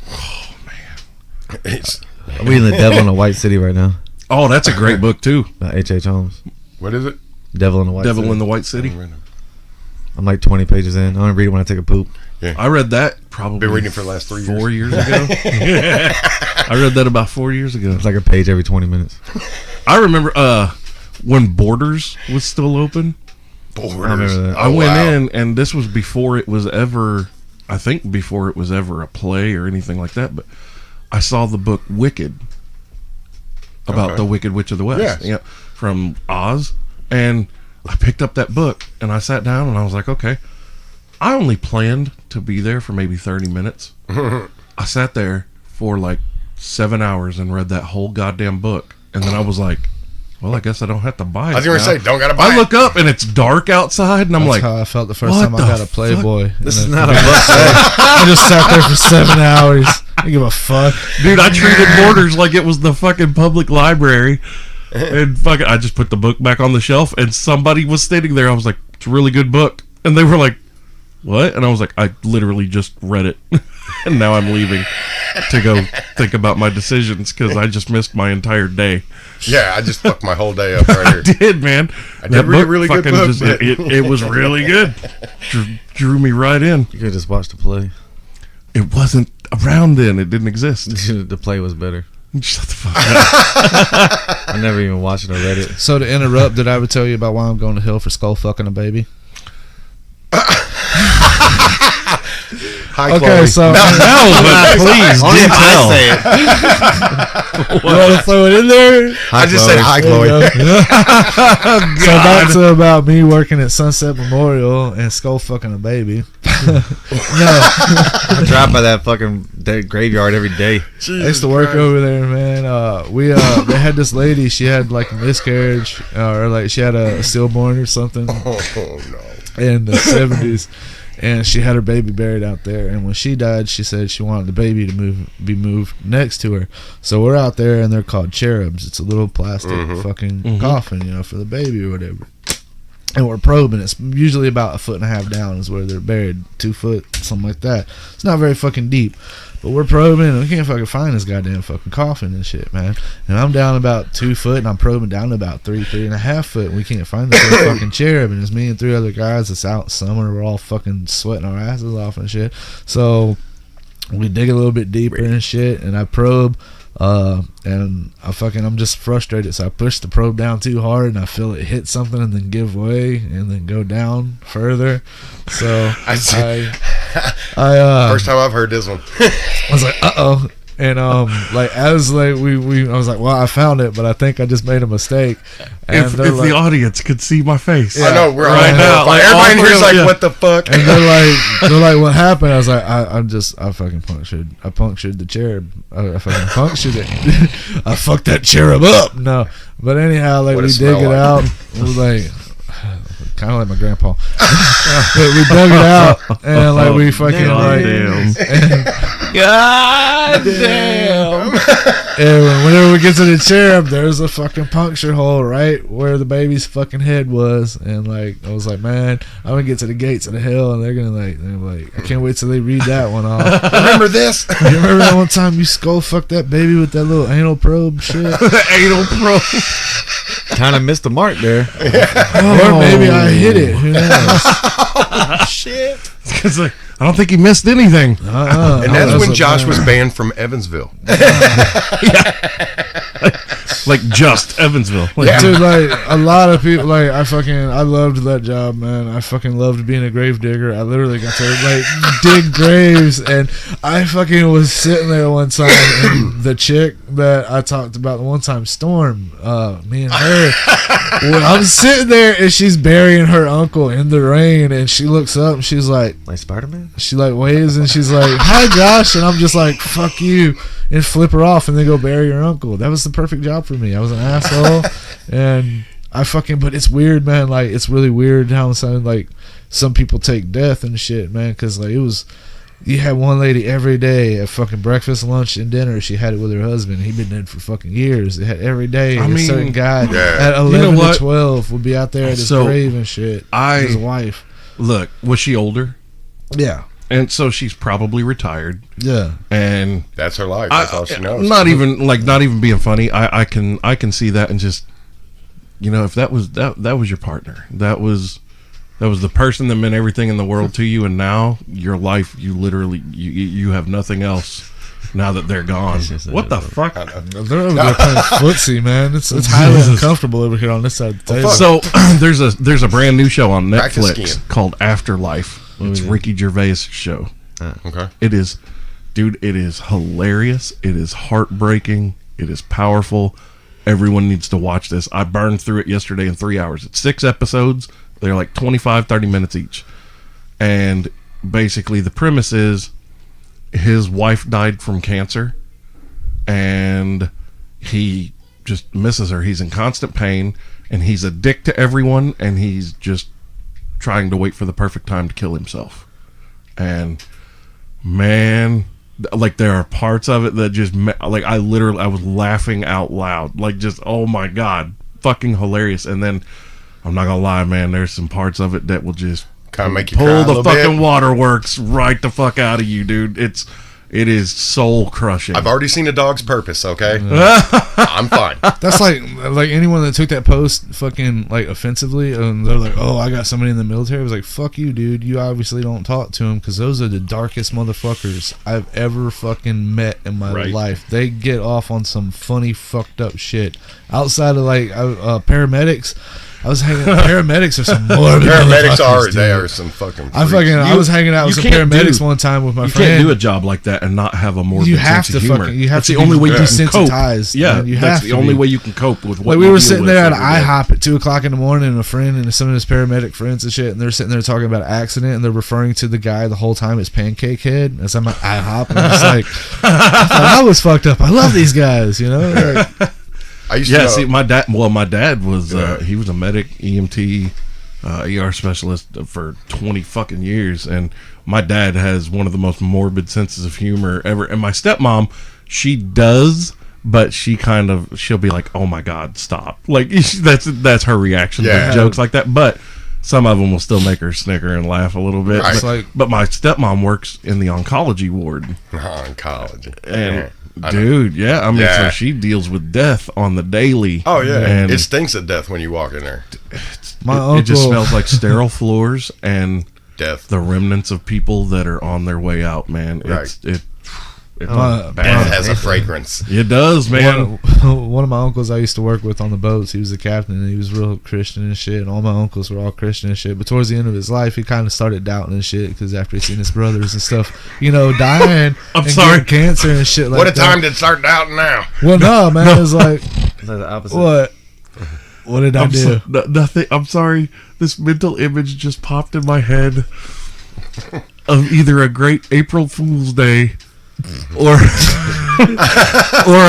It's, I'm reading The Devil in a White City right now. that's a great book too. By H.H. Holmes. what is it? Devil in the White Devil City. in the White City. I'm like 20 pages in. I only read it when I take a poop. I read that probably Been reading it for the last 3 years. 4 years ago. I read that about 4 years ago. It's like a page every 20 minutes. I remember when Borders was still open. Borders. I remember that. I Oh, went wow. in, and this was before it was ever, I think before it was ever a play or anything like that, but I saw the book Wicked, about Okay. the Wicked Witch of the West, Yes. yeah, from Oz, and I picked up that book, and I sat down, and I was like, okay, I only planned to be there for maybe 30 minutes. I sat there for like 7 hours and read that whole goddamn book, and then I was like, well, I guess I don't have to buy it. I was going to now. say, don't got to buy I it. look up and it's dark outside, and I'm That's like, how I felt the first what time I the got a Playboy. This And is then not a book. I just sat there for 7 hours. I didn't give a fuck. dude, I treated Borders like it was the fucking public library, and fucking, I just put the book back on the shelf, and somebody was standing there. I was like, "It's a really good book," and they were like, "What?" And I was like, "I literally just read it, and now I'm leaving to go think about my decisions because I just missed my entire day." Yeah, I just fucked my whole day up right here. Did man? I did read a really good fucking book, just- but- it was really good. Drew me right in. You could just watch the play. It wasn't around then. It didn't exist. The play was better. Shut the fuck up. I never even watched it or read it. So to interrupt, did I ever tell you about why I'm going to hell for skull fucking a baby? Hi, Okay, Chloe. so No, but please Only do if I tell. say it. you want to throw it in there? I just said hi, There you Chloe. go. So back to about me working at Sunset Memorial and skull fucking a baby. No, I drive by that fucking graveyard every day. I used to work over there, man. They had this lady. She had like a miscarriage, or like she had a stillborn or something Oh, no. in the 70s, and she had her baby buried out there. And when she died, she said she wanted the baby to be moved next to her. So we're out there, and they're called cherubs. It's a little plastic fucking coffin, you know, for the baby or whatever. And we're probing. It's usually about 1.5 foot down is where they're buried. 2 foot, something like that. It's not very fucking deep. But we're probing, and we can't fucking find this goddamn fucking coffin and shit, man. And I'm down about 2 foot, and I'm probing down to about 3.5 foot, and we can't find this fucking cherub. And it's me and 3 other guys. It's out in summer. We're all fucking sweating our asses off and shit. So we dig a little bit deeper and shit, and I probe. And I'm just frustrated, so I push the probe down too hard, and I feel it hit something and then give way and then go down further. So I first time I've heard this one. I was like, uh-oh. And like as like I was like, well, I found it, but I think I just made a mistake. And If the audience could see my face, I know we're right now, like everybody in here's like, yeah. what the fuck? And they're like, what happened? I was like, I fucking punctured the cherub. I fucking punctured it. I fucked that cherub up. No, but anyhow, like What'd we it dig smell it like? out. It was like kind of like my grandpa. But we dug it out, and like we fucking like. God damn. And whenever we get to the cherub, there's a fucking puncture hole right where the baby's fucking head was. And like I was like, man, I'm gonna get to the gates of the hell, and they're like, I can't wait till they read that one off. Remember this? You remember that one time you skull fucked that baby with that little anal probe shit? Anal probe. Kind of missed the mark there. Or maybe I hit it. Who knows? Shit. It's like, I don't think he missed anything. And that's when Josh was banned from Evansville. Like just Evansville. Like, Yeah. Dude, like a lot of people, like I loved that job, man. I fucking loved being a grave digger. I literally got to like dig graves, and I fucking was sitting there one time, and the chick that I talked about the one time, Storm, me and her, well, I'm sitting there, and she's burying her uncle in the rain, and she looks up, and she's like Spider-Man? she like waves, and she's like, "Hi, Josh," and I'm just like, "Fuck you," and flip her off, and then go bury your uncle. That was the perfect job for me. I was an asshole, and but it's weird, man. Like it's really weird how some people take death and shit, man. Because like you had one lady every day at fucking breakfast, lunch, and dinner. She had it with her husband. He'd been dead for fucking years. They had every day. A certain guy at 11 to 12 would be out there at his grave and shit. His wife. Look, was she older? Yeah. And so she's probably retired. Yeah. And that's her life. That's all she knows. Not even being funny. I can see that, and just, you know, if that was your partner, that was the person that meant everything in the world to you, and now your life, you literally you have nothing else now that they're gone. What the fuck? They're over there playing footsie, man. It's highly uncomfortable over here on this side of the table. So there's a brand new show on Crack his Netflix skin. called Afterlife. It's Ricky Gervais' show. Okay. It is hilarious. It is heartbreaking. It is powerful. Everyone needs to watch this. I burned through it yesterday in 3 hours. It's 6 episodes. They're like 25-30 minutes each. And basically the premise is his wife died from cancer, and he just misses her. He's in constant pain, and he's a dick to everyone, and he's just trying to wait for the perfect time to kill himself. And man, like there are parts of it that just like I was laughing out loud, like just, oh my god, fucking hilarious. And then I'm not gonna lie, man, there's some parts of it that will just kind of make you pull cry a the little fucking bit. waterworks right the fuck out of you, dude. It is soul crushing. I've already seen A Dog's Purpose. Okay, I'm fine. That's like anyone that took that post fucking like offensively, and they're like, "Oh, I got somebody in the military." I was like, "Fuck you, dude. You obviously don't talk to them, because those are the darkest motherfuckers I've ever fucking met in my life. They get off on some funny fucked up shit. Outside of like paramedics, I was hanging. Paramedics are some morbid Paramedics they dude. are some fucking. I was hanging out with some paramedics one time with my you friend. You can't do a job like that and not have a morbid You have sense to of humor. fucking. You have that's to the only way you can desensitized. cope. Yeah, man. that's the only way you can cope with what. Like we you were deal sitting with there at every day. IHOP at 2:00 in the morning, and a friend and some of his paramedic friends and shit, and they're sitting there talking about an accident, and they're referring to the guy the whole time as Pancake Head. As I'm at IHOP, and I'm just like, I thought I was fucked up. I love these guys, you know. Like, I used to know, see, my dad was he was a medic, EMT, ER specialist for 20 fucking years, and my dad has one of the most morbid senses of humor ever. And my stepmom, she does, but she'll be like, "Oh my God, stop!" Like that's her reaction to jokes like that. But some of them will still make her snicker and laugh a little bit. Right. But my stepmom works in the oncology ward. Oncology, and dude, so she deals with death on the daily. Oh yeah, and it stinks of death when you walk in there. It just smells like sterile floors and Death. the remnants of people that are on their way out, man. Right. It Death has a fragrance. It does, man. One of my uncles I used to work with on the boats, he was the captain, and he was real Christian and shit, and all my uncles were all Christian and shit. But towards the end of his life, he kind of started doubting and shit, because after he seen his brothers and stuff, dying and getting cancer and shit like that. What a time to start doubting now. Well, no, man, it's like, the opposite. What did I do? Nothing. I'm sorry. This mental image just popped in my head of either a great April Fool's Day or a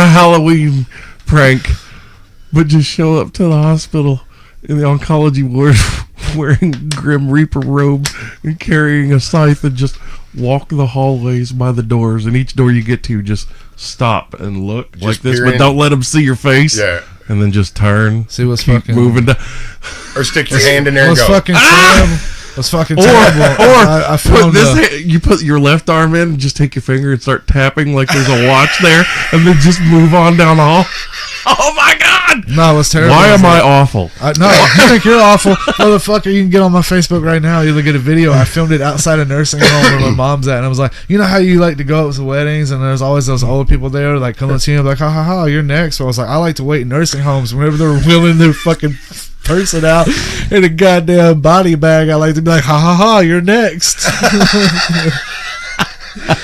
Halloween prank, but just show up to the hospital in the oncology ward wearing Grim Reaper robe and carrying a scythe and just walk the hallways by the doors, and each door you get to just stop and look just like this, but don't let them see your face. Yeah. And then just turn. See what's keep fucking moving down. Or stick your hand in there and what's go. Fucking terrible. What's fucking terrible. I found you put your left arm in, and just take your finger and start tapping like there's a watch there, and then just move on down the hall. Oh my God! No, what's terrible. Why am I awful? No, you think you're awful, motherfucker. You can get on my Facebook right now. You look at a video. I filmed it outside a nursing home where my mom's at, and I was like, you know how you like to go up to weddings, and there's always those old people there, like come up to you, like, ha ha ha, you're next. So I was like, I like to wait in nursing homes whenever they're wheeling their fucking person out in a goddamn body bag. I like to be like, ha ha ha, you're next.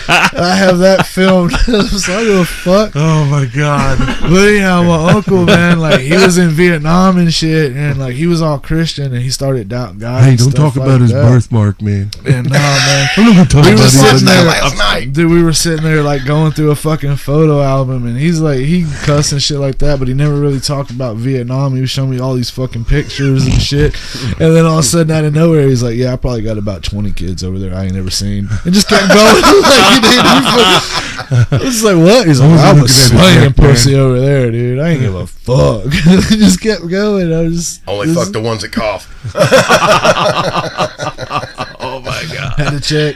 I have that filmed. So I give a fuck. Oh my God. But anyhow, my uncle, man, like he was in Vietnam and shit, and like he was all Christian, and he started doubting God. Hey, and don't stuff talk like about his that. birthmark, man. And man, I'm not gonna talk we were about sitting there last night. Dude, we were sitting there like going through a fucking photo album, and he's like, he cussed and shit like that, but he never really talked about Vietnam. He was showing me all these fucking pictures and shit, and then all of a sudden out of nowhere, he's like, yeah, I probably got about 20 kids over there I ain't never seen, and just kept going. Like, he did. I was like, what? He's like, I was slaying pussy over there, dude. I ain't give a fuck. Just kept going. I was Only fuck the ones that cough. Oh my God. had to check.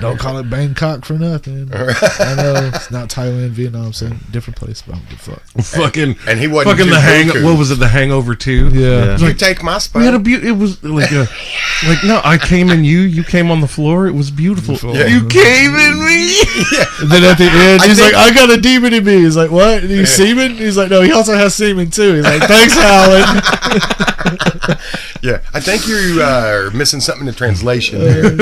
Don't call it Bangkok for nothing. I know it's not Thailand, Vietnam, same different place, but I don't give a fuck. Fucking And he wasn't fucking too the hang. cuckoo. What was it? The Hangover 2? Yeah. You take my spot. We had a it was like a no. I came in you came on the floor. It was beautiful. Yeah. You came in me. And then at the end, he's think- like, I got a demon in me. He's like, what? Do you semen? He's like, no, he also has semen too. He's like, thanks, Howard. Yeah, I think you are missing something in the translation there.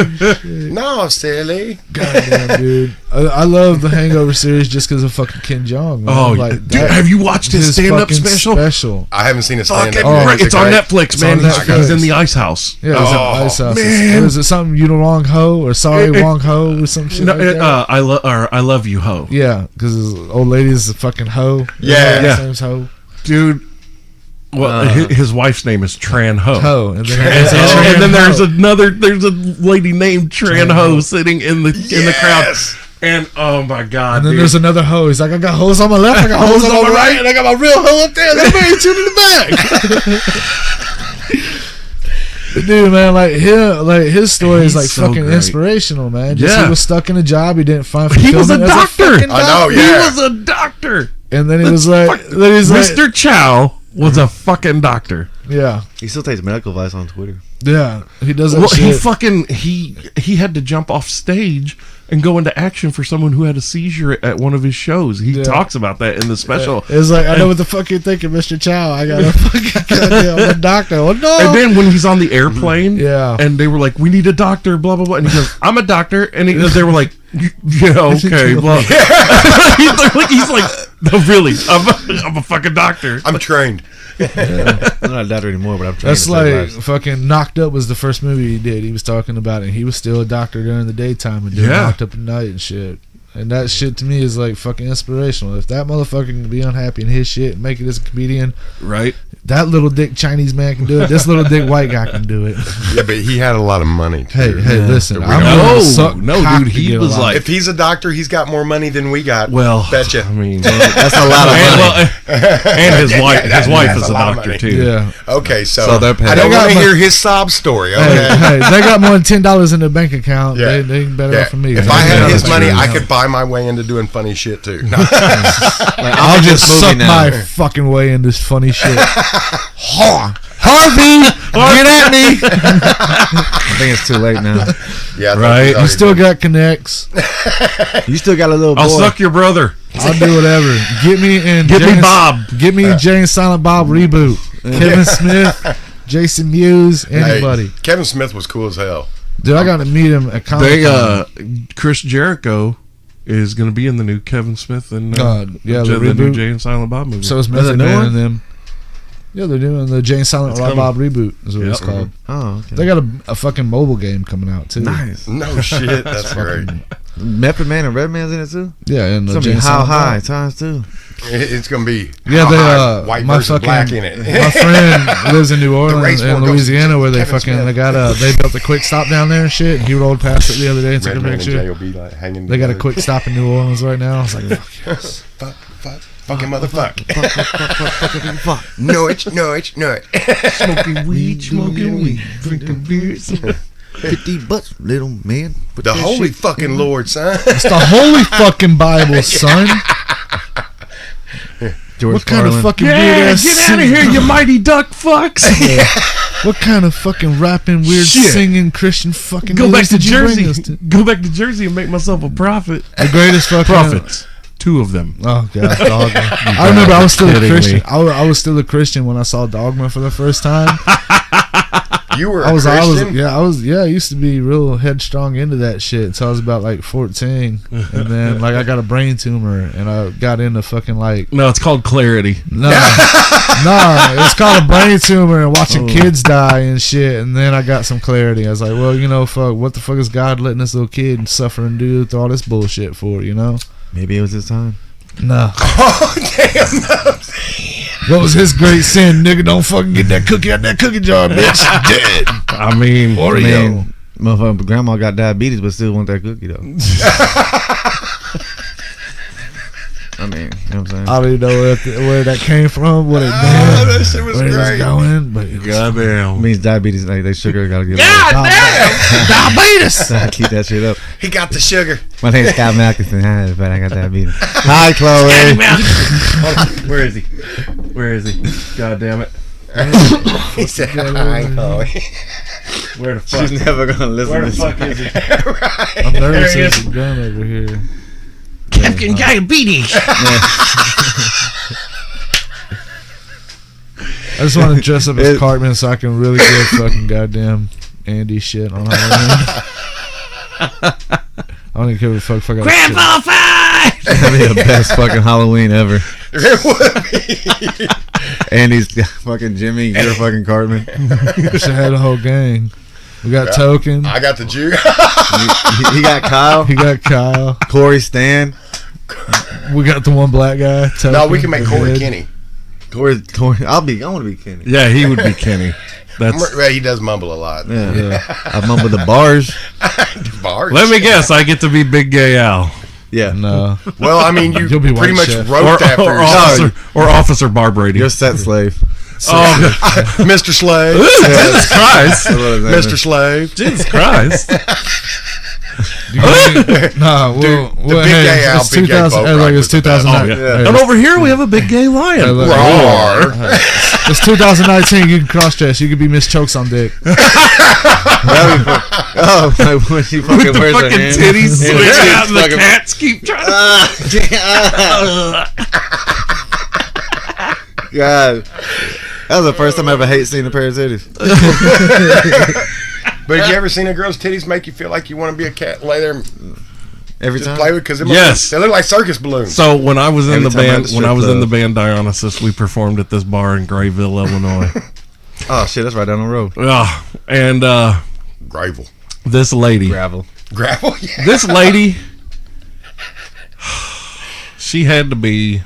No, silly. Goddamn, dude. I love the Hangover series just because of fucking Ken Jeong. Man. Oh, like, dude, have you watched his stand-up fucking special? I haven't seen a stand-up. Fucking yet. great. Is It's it on great? Netflix, It's man. on He's Netflix. in the ice house. Yeah, it was at Ice House. man. Was it something you long ho or sorry Wong ho or some shit No, like that? I love you, ho. Yeah, because his old lady is a fucking hoe. Yeah. His name's Ho. Dude. Well, his wife's name is Tran Ho. Ho. And then, And then there's a lady named Tran Ho sitting in the crowd. And oh my God. And then dude. there's another hoe. He's like, I got hoes on my left, I got hoes on my right, and I got my real hoe up there. Let me shoot in the back. But dude, man, like his story is like He's so fucking great. inspirational, man. Just Yeah. he was stuck in a job he didn't find. He was a fulfillment as doctor. fucking I know, doctor. yeah. He was a doctor. And then he was like, then he's like, Mr. Chow was a fucking doctor. yeah, He still takes medical advice on Twitter. yeah. He does that Well, shit. he had to jump off stage and go into action for someone who had a seizure at one of his shows. He Yeah. talks about that in the special. It's like, I know what the fuck you're thinking, Mr. Chow. I got a fucking goddamn I'm a doctor. Oh no. And then when he's on the airplane, Yeah. and they were like, "We need a doctor," blah blah blah, and he goes, "I'm a doctor," and they were like, "Yeah, okay." Blah. he's like, "No, really, I'm a fucking doctor." I'm trained. I'm not a doctor anymore, but I'm trying That's to like save lives. fucking Knocked Up was the first movie he did. He was talking about it. And he was still a doctor during the daytime and doing Yeah. Knocked Up at night and shit. And that shit to me is like fucking inspirational. If that motherfucker can be unhappy in his shit and make it as a comedian, Right? that little dick Chinese man can do it. This little dick white guy can do it. Yeah, but he had a lot of money. Too. Hey, listen. We I'm don't- willing to No, suck no, cock dude, to he get a was lot. like- If he's a doctor, he's got more money than we got. Well, betcha. I mean, That's a lot of money. and his wife, that's his wife a is a lot of doctor money. too. Yeah. Okay, so, So they're paying. I don't They got want to my- hear his sob story. Hey, Okay. hey, they got more than $10 in their bank account. Yeah. They better Yeah. off from me. If man. I had Yeah, his that's money, true. I could buy my way into doing funny shit too. No. I'll just movie suck now. my fucking way into this funny shit. Harvey, get at me. I think it's too late now. Yeah, I think Right. he's You already still done. got connects. You still got a little boy. I'll suck your brother. I'll do whatever. Get me in. Get me Jane- Bob. Get me in Jay and Silent Bob reboot. Kevin Smith, Jason Mewes, anybody. Hey, Kevin Smith was cool as hell. Dude, I got to meet him at Comic They Con. Chris Jericho is going to be in the new Kevin Smith and Yeah, the the new reboot. Jay and Silent Bob movie. So is Is it Method new Man one? and them. Yeah, they're doing the Jay and Silent It's Rob coming. Bob reboot is what it's Yep. called. Oh, okay. They got a fucking mobile game coming out too. Nice. No shit, that's great. Method Man and Redman's in it too. Yeah, and It's the gonna Jay be and how Silent high Bob. times two. It's gonna be Yeah, they white my versus fucking black in it. my friend lives in New Orleans race war and goes Louisiana to where they Kevin fucking Smith. they built a quick stop down there and shit. And he rolled past it the other day and took a Redman and picture. Jay will be like hanging. They got a together. quick stop in New Orleans right now. I was like, fuck yes. Fucking motherfucker. Fuck. No, it's smoking weed, drinking beers. 50 bucks, little man. Put the that holy shit fucking in. Lord, son. It's the holy fucking Bible, son. George What kind of Carlin. fucking Yeah, weird ass get out of here, you mighty duck fucks. What kind of fucking rapping, weird Shit. singing Christian fucking Go back movies to did you bring us Jersey. to? Go back to Jersey and make myself a prophet. The greatest fucking Prophets. Two of them. Oh god, Dogma. I remember I was still a Kidding Christian. me. I was still a Christian when I saw Dogma for the first time. You were I was a Christian? I used to be real headstrong into that shit. So I was about like 14, and then like I got a brain tumor, and I got into fucking like No, it's called clarity. nah, it's called a brain tumor and watching kids die and shit. And then I got some clarity. I was like, well, you know, fuck, what the fuck is God letting this little kid suffer and do through all this bullshit for? You know? Maybe it was his time. No. Oh, damn. No. What was his great sin, nigga? Don't fucking get that cookie out that cookie jar, bitch. Dead. I mean, Oreo. Man, motherfucker, grandma got diabetes, but still want that cookie though. I mean, you know what I'm saying? I don't even know where that came from, what it Oh, meant, that shit was where it was great. going, but it was goddamn. It means diabetes, like they sugar gotta get diabetes. I keep that shit up. He got the sugar. My name's Scott Malkinson. Hi, but I got diabetes. Hi, Chloe. Where is he? Where is he? God damn it. He said, "Hi, Chloe." Where the fuck? She's never gonna listen Where to the this. fuck is he? Right. I'm nervous There he as a gun over here. Captain Diabetes. I just want to dress up as Cartman so I can really get fucking goddamn Andy shit on Halloween. I don't even care what the fuck I got. Grandpa Five! That'd be the best fucking Halloween ever. It would be. Andy's fucking Jimmy, you're fucking Cartman. Should have had a whole gang. We got Token. I got the Jew. He got Kyle, He got Kyle. Corey, Stan. We got the one black guy. Token, No, we can make Corey Ed. Kenny. Corey. I want to be Kenny. Yeah, he would be Kenny. That's. Well, he does mumble a lot. Yeah. I mumble the bars. Bars. Let me guess. I get to be Big Gay Al, Yeah. No. Well, I mean, you You'll be pretty White much Chef. wrote that for yourself. Officer Bar Brady. You're set slave. Oh, Mr. Slave. Jesus Christ! Mr. Slave. Jesus Christ! No, Dude, the Big Gay Al, it's Big Gay 2000. Folk Like Rock it's was the best. 2009. Oh, yeah. Hey, And over here we have a big gay lion. look, Roar. It's 2019. You can cross dress. You can be Miss Chokes on dick. Oh, like when she fucking With the wears her fucking hand. titties Yeah, swinging titties out and the fucking- cats keep trying God. That was the first time I ever hate seeing a pair of titties. But have you ever seen a girl's titties make you feel like you want to be a cat and lay there and Every just time. play with? Because Yes. they look like circus balloons. So when I was in Every the time I'm at band, the when I strip was in the club. band Dionysus, we performed at this bar in Grayville, Illinois. Oh shit, that's right down the road. And Gravel. this lady, Gravel. Gravel? Yeah. this lady she had to be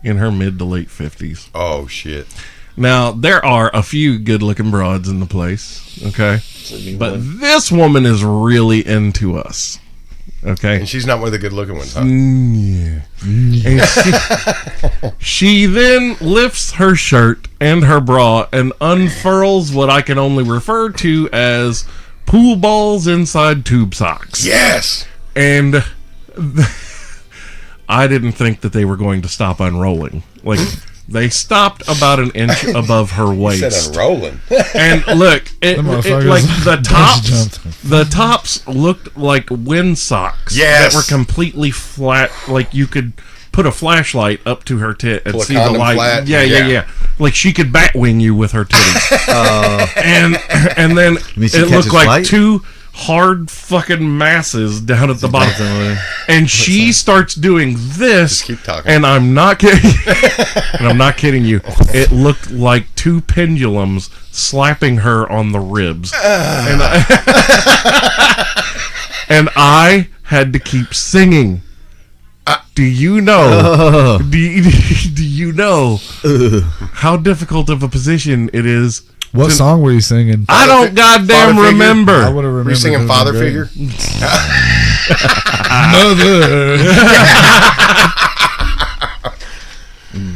in her mid to late 50s. Oh shit. Now, there are a few good-looking broads in the place, okay? But this woman is really into us, okay? And she's not one of the good-looking ones, huh? Yeah. And she then lifts her shirt and her bra and unfurls what I can only refer to as pool balls inside tube socks. Yes. And I didn't think that they were going to stop unrolling. Like, they stopped about an inch above her waist. You said unrolling. And look, it like the tops looked like wind socks that were completely flat. Like you could put a flashlight up to her tit and see the light. Flat. Yeah. Like she could batwing you with her titties. And then it looked like two hard fucking masses down at the bottom, and she starts doing this. Just keep talking. And I'm not kidding. And I'm not kidding you. It looked like two pendulums slapping her on the ribs, and I had to keep singing. Do you know? Do you know how difficult of a position it is? What song were you singing? I don't goddamn remember. I would have remembered. Were you singing Father Figure? Mother.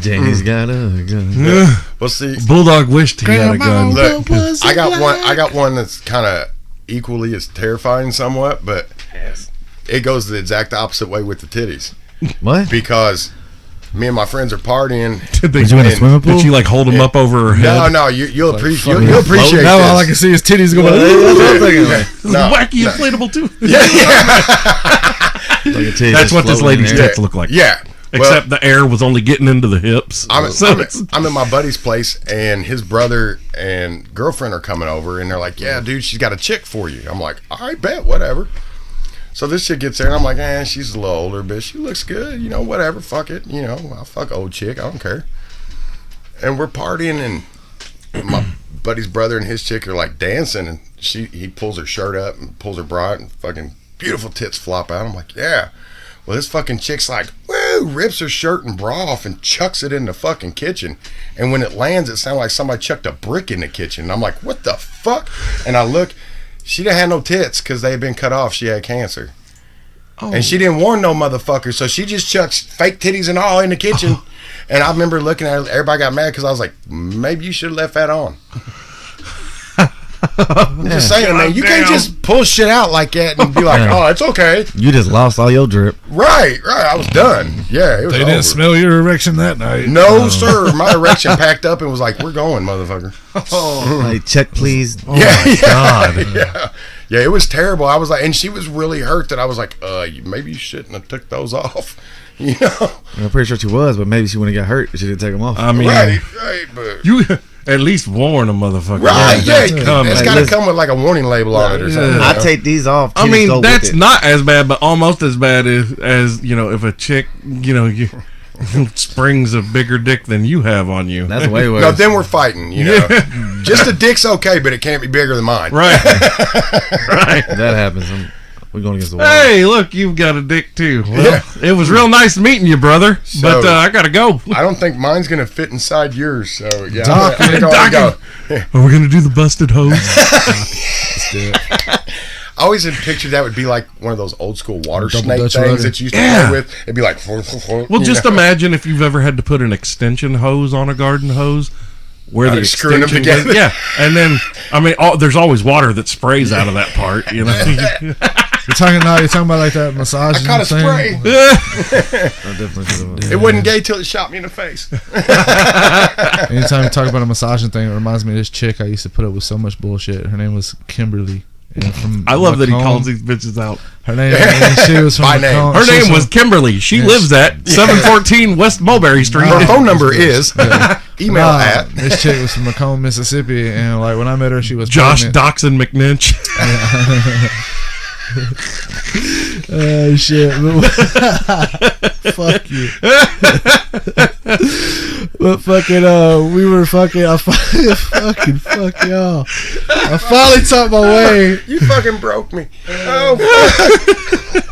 Danny's got a gun. Well, see, Bulldog wished he had a gun. look, I got one that's kind of equally as terrifying, somewhat, but it goes the exact opposite way with the titties. What? Because me and my friends are partying. Did you in a swimming pool? Did she like hold him up over her head? No, you'll appreciate. You'll appreciate. Now this. all I can see is titties going. No, Wacky inflatable too. That's what this lady's tits look like. Yeah. Except the air was only getting into the hips. I'm at my buddy's place, and his brother and girlfriend are coming over, and they're like, "Yeah, dude, she's got a chick for you." I'm like, "All right, bet, whatever." So this chick gets there, and I'm like, she's a little older, but she looks good, whatever, fuck it, I'll fuck old chick, I don't care. And we're partying, and my buddy's brother and his chick are like dancing, and he pulls her shirt up and pulls her bra out, and fucking beautiful tits flop out. I'm like, yeah. Well, this fucking chick's like, woo, rips her shirt and bra off and chucks it in the fucking kitchen. And when it lands, it sounded like somebody chucked a brick in the kitchen. And I'm like, what the fuck? And I look. She didn't have no tits because they had been cut off. She had cancer. Oh. And she didn't warn no motherfucker. So she just chucks fake titties and all in the kitchen. Oh. And I remember looking at her. Everybody got mad because I was like, maybe you should have left that on. I'm just saying, man. You can't just pull shit out like that and be like, oh, it's okay. You just lost all your drip. Right. I was done. Yeah, it was They over. didn't smell your erection that night. No, sir. My erection packed up and was like, we're going, motherfucker. Oh. Like, check, please. Oh, my God. Yeah, it was terrible. I was like, and she was really hurt that I was like, maybe you shouldn't have took those off. I'm pretty sure she was, but maybe she wouldn't get hurt if she didn't take them off. I mean, right, but you at least warn a motherfucker. Right, it's got to come with like a warning label on it or something. I take these off. I mean, that's not as bad, but almost as bad as if a chick, springs a bigger dick than you have on you. That's way worse. No, then we're fighting. Just a dick's okay, but it can't be bigger than mine. Right. Right. That happens. We're going against the wall. Hey, look, you've got a dick too. Well, it was real nice meeting you, brother. So, but I gotta go. I don't think mine's gonna fit inside yours. So yeah, I'm gonna go. Are we gonna do the busted hose? Let's do it. I always had pictured that would be like one of those old school water snake things that you used to play with. It'd be like, well, just imagine if you've ever had to put an extension hose on a garden hose. Where the screwing them together. Yeah, and then there's always water that sprays out of that part. You're talking about like that massage. I caught a spray. It wasn't gay till it shot me in the face. Anytime you talk about a massaging thing, it reminds me of this chick I used to put up with so much bullshit. Her name was Kimberly. I love that he calls these bitches out. Her name, she was from Macomb. Her name was Kimberly. She lives at 714 West Mulberry Street. Her phone number is email at. This chick was from Macomb, Mississippi, and like when I met her, she was Josh pregnant. Doxson McNinch. Oh shit! Fuck you. But fucking, we were fucking. I fucking fuck y'all. I finally talked my way. You fucking broke me. Oh.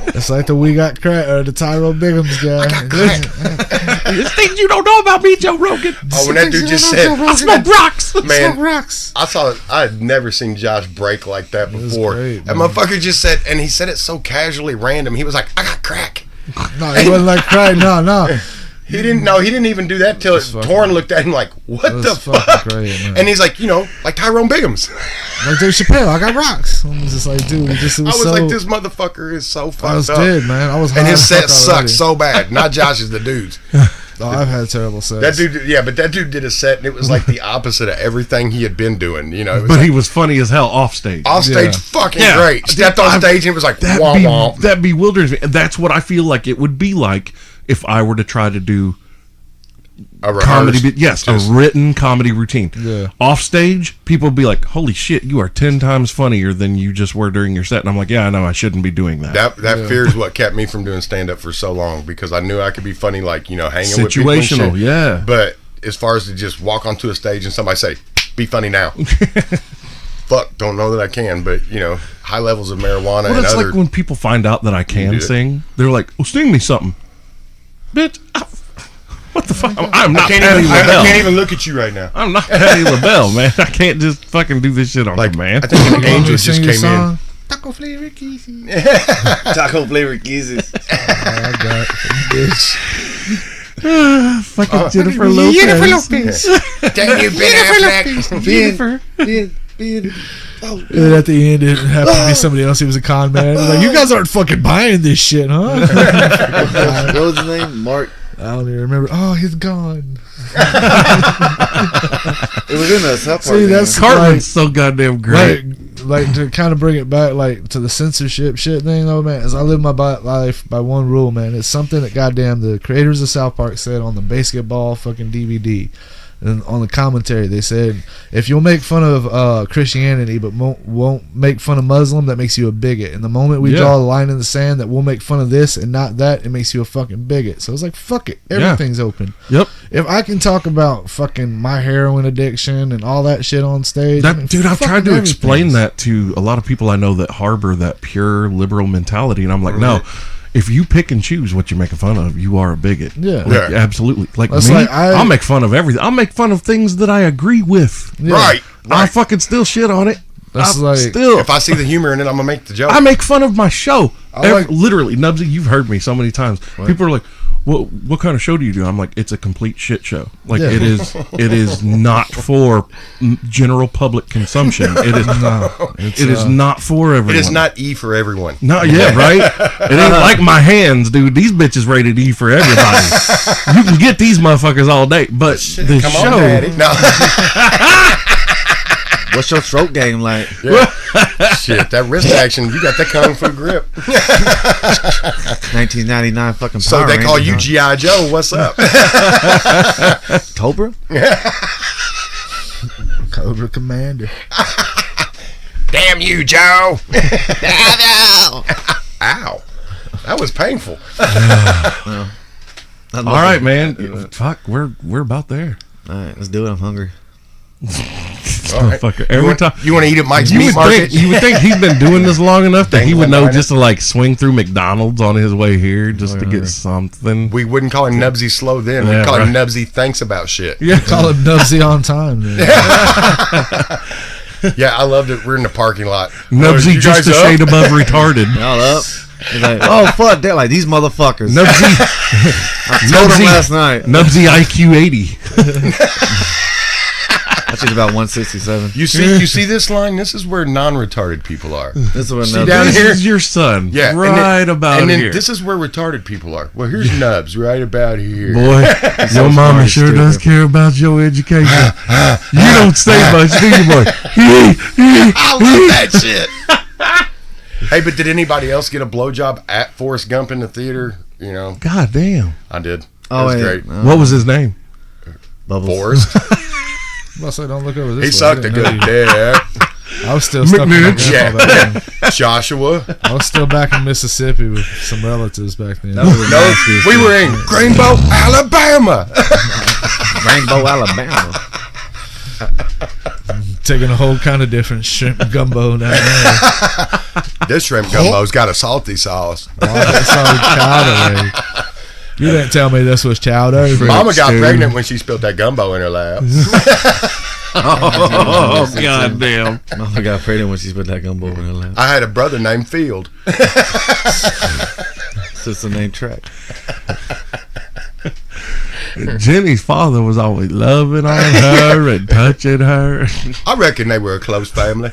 It's like the We Got Crack or the Tyrone Biggums guy. There's things you don't know about me, Joe Rogan. Oh, when that dude just said, I smoke rocks. man, rocks. I had never seen Josh break like that was before. great, That man. motherfucker just said, and he said it so casually random. He was like, I got crack. No, it wasn't like crack. No. He didn't even do that till Torn looked at him like, what the fuck? Great, man. And he's like, like Tyrone Biggums. Like Dave Chappelle, I got rocks. I was just like, dude, it was like, this motherfucker is so fucked I was up. dead, man. I was high And his as set fuck sucked already. so bad. Not Josh's, the dude's. Oh, I've had terrible sex. That dude, yeah, but that dude did a set and it was like the opposite of everything he had been doing. It was But like, he was funny as hell off stage. off stage, Yeah. fucking Yeah. great. Stepped on stage and it was like, womp womp. That bewilders me. And that's what I feel like it would be like if I were to try to do A comedy. rehearse. Yes, Just- a written comedy routine. Yeah. Off stage, people would be like, holy shit, you are 10 times funnier than you just were during your set. And I'm like, yeah, I know, I shouldn't be doing that. That fear is what kept me from doing stand up for so long because I knew I could be funny, like, hanging with people. And Situational, shit. yeah. But as far as to just walk onto a stage and somebody say, be funny now. Fuck, don't know that I can, but, high levels of marijuana Well, and it's other. like when people find out that I can do it. sing, they're like, oh, sing me something. Bitch, what the fuck? I'm I not can't, Patty even, I LaBelle. can't even look at you right now. I'm not Patty LaBelle, man. I can't just fucking do this shit on command. I think an You want me angel to just sing your came song? Taco flavor kisses. Taco flavor kisses. I got bitch. Fucking Jennifer Lopez. Jennifer Lopez. Damn you, Ben Affleck. Being, And at the end, it happened to be somebody else. He was a con man. Like, you guys aren't fucking buying this shit, huh? what was his name? Mark. I don't even remember. Oh, he's gone. It was in a South Park. See, that's Cartman's so goddamn great. like to kind of bring it back, like to the censorship shit thing, though, man. Is I live my life by one rule, man. It's something that goddamn the creators of South Park said on the basketball fucking DVD. And on the commentary, they said, if you'll make fun of Christianity but won't make fun of Muslim, that makes you a bigot. And the moment we draw a line in the sand that we'll make fun of this and not that, it makes you a fucking bigot. So it's like, fuck it. Everything's open. Yep. If I can talk about fucking my heroin addiction and all that shit on stage, I mean, Dude, I've tried to fucking explain everything. that to a lot of people I know that harbor that pure liberal mentality. And I'm like, no. If you pick and choose what you're making fun of, you are a bigot. Yeah. Like, absolutely. Like That's me, like I'll make fun of everything. I'll make fun of things that I agree with. Yeah. Right. I fucking still shit on it. That's I like- still. If I see the humor in it, I'm going to make the joke. I make fun of my show. like- Literally, Knubsie, you've heard me so many times. People are like, what kind of show do you do? I'm like, it's a complete shit show. Like, Yeah. it is not for general public consumption. It is it is not for everyone. It is not E for everyone. No, yeah, right? It ain't like my hands, dude. These bitches rated E for everybody. You can get these motherfuckers all day, but the Come show... on, Daddy. No. What's your throat game like? Shit, that wrist action, you got that kung fu grip. 1999 fucking So Power they call Rangers, you huh? G.I. Joe. What's up? Cobra? Cobra Commander. Damn you, Joe. Ow. That was painful. All right, man. Fuck, we're about there. All right, let's do it. I'm hungry. All right. Fucker. Every time... You want to eat at Mike's You Meat would, Market? think, you would think he's been doing this long enough that he would know Dangling just to like swing through McDonald's on his way here just to get something. We wouldn't call him Knubsie slow then. Yeah, We'd call him right. Knubsie thanks about shit. Yeah. Call him Knubsie on time. Man. Yeah, I loved it. We're in the parking lot. Knubsie You just guys a up? shade above retarded. Y'all up? He's like, oh, fuck that. Like, these motherfuckers. Nubsie, I told him last night. Nubsie IQ 80. That's just about 167. You see this line? This is where non-retarded people are. This is what See Nubs- down This here? is your son. Yeah, and right then- about and then here. this is where retarded people are. Well, here's Nubs right about here. Boy, your mama smart, sure stupid. does care about your education. You don't say much, do you, boy? I love that shit. Hey, but did anybody else get a blowjob at Forrest Gump in the theater? You know, God damn. I did. Oh, That was wait. great. What was his name? Bubbles. Forrest. I say, don't look over this He way. sucked I a didn't know good dick. you- I was still stuck in my McNinch. grandpa back then. Yeah. Joshua. I was still back in Mississippi with some relatives back then. That was the No, nastiest we shit. were in Greenbow, Alabama. Rainbow, Alabama. Taking a whole kind of different shrimp gumbo down there. This shrimp gumbo's got a salty sauce. That's all chowder. You didn't tell me this was chowder. Mama got pregnant when she spilled that gumbo in her lap. Oh, goddamn. Mama got pregnant when she spit that gumbo in her lap. I had a brother named Field. It's the name track. Jenny's father was always loving on her and touching her. I reckon they were a close family.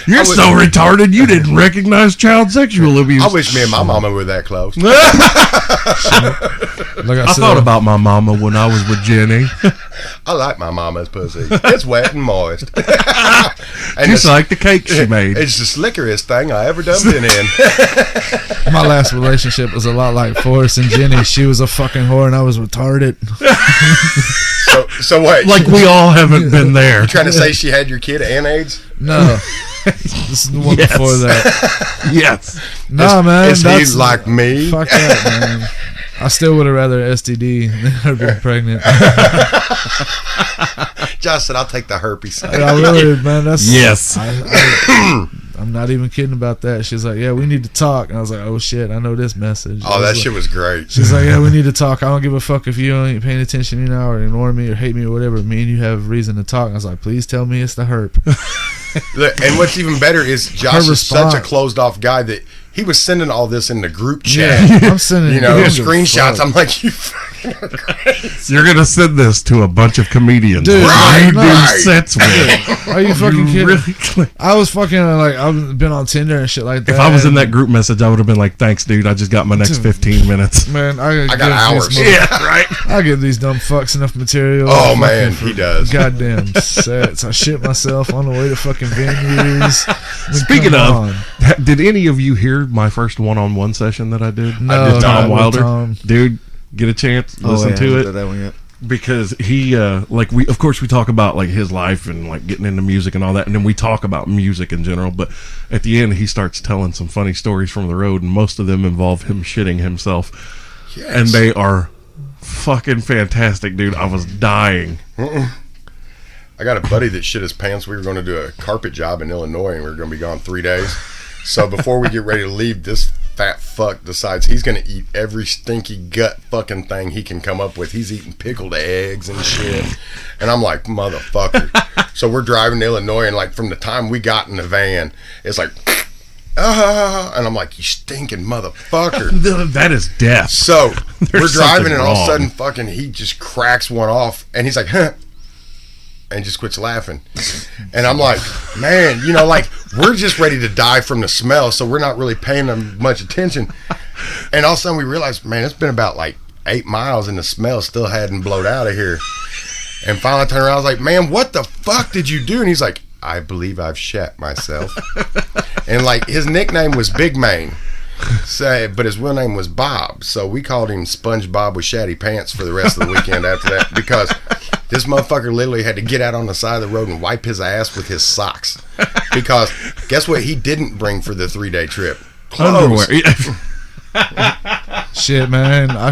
You're so retarded you didn't recognize child sexual abuse. I wish me and my mama were that close. Like I thought about my mama when I was with Jenny. I like my mama's pussy. It's wet and moist. And Just like the cake she made. It's the slickeriest thing I ever done been in. my last relationship was a lot like Forrest and Jenny. She was a fucking whore and I was retarded. So wait. Like we all haven't been there. You trying to say she had your kid and AIDS? No. This is the one before that. Yes. No, man. Is that's he like me? Fuck that, man. I still would have rather STD than her being pregnant. Josh said, I'll take the herpes. I really, man, that's... Yes. I'm not even kidding about that. She's like, yeah, we need to talk. And I was like, oh, shit, I know this message. Oh, that like, shit was great. She's like, yeah, we need to talk. I don't give a fuck if you ain't paying attention, you know, or ignore me or hate me or whatever. Me and you have reason to talk. I was like, please tell me it's the herp. Look, and what's even better is Josh is such a closed-off guy that he was sending all this in the group chat. Yeah, I'm sending screenshots. I'm like, you fucking are crazy. You're going to send this to a bunch of comedians. Dude, you do right. sets with. Are you fucking kidding? Really I was fucking like, I've been on Tinder and shit like that. If I was in that group message, I would have been like, thanks, dude. I just got my next 15 minutes. Man, I got hours. Yeah, right. I give these dumb fucks enough material. Oh, man, he does. Goddamn sets. I shit myself on the way to fucking venues. Speaking of, did any of you hear my first one-on-one session that I did? No, I did Tom not Wilder. Tom. Dude, get a chance, listen to it. That one yet. Because he like we of course we talk about like his life and like getting into music and all that, and then we talk about music in general, but at the end he starts telling some funny stories from the road, and most of them involve him shitting himself. Yes. And they are fucking fantastic, dude. I was dying. I got a buddy that shit his pants. We were going to do a carpet job in Illinois, and we were going to be gone 3 days. So before we get ready to leave, this fat fuck decides he's going to eat every stinky gut fucking thing he can come up with. He's eating pickled eggs and shit. And I'm like, motherfucker. So we're driving to Illinois, and like from the time we got in the van, it's like, and I'm like, you stinking motherfucker. That is death. So we're driving, and all of a wrong. sudden, fucking, he just cracks one off, and he's like, huh. And just quits laughing. And I'm like, man, you know, like, we're just ready to die from the smell, so we're not really paying them much attention. And all of a sudden we realized, man, it's been about like 8 miles and the smell still hadn't blowed out of here. And finally I turned around, I was like, man, what the fuck did you do? And he's like, I believe I've shat myself. And like, his nickname was Big Mane. But his real name was Bob, so we called him SpongeBob with shatty pants for the rest of the weekend after that, because this motherfucker literally had to get out on the side of the road and wipe his ass with his socks, because guess what he didn't bring for the 3-day trip? Clothes. Underwear. Shit, man. I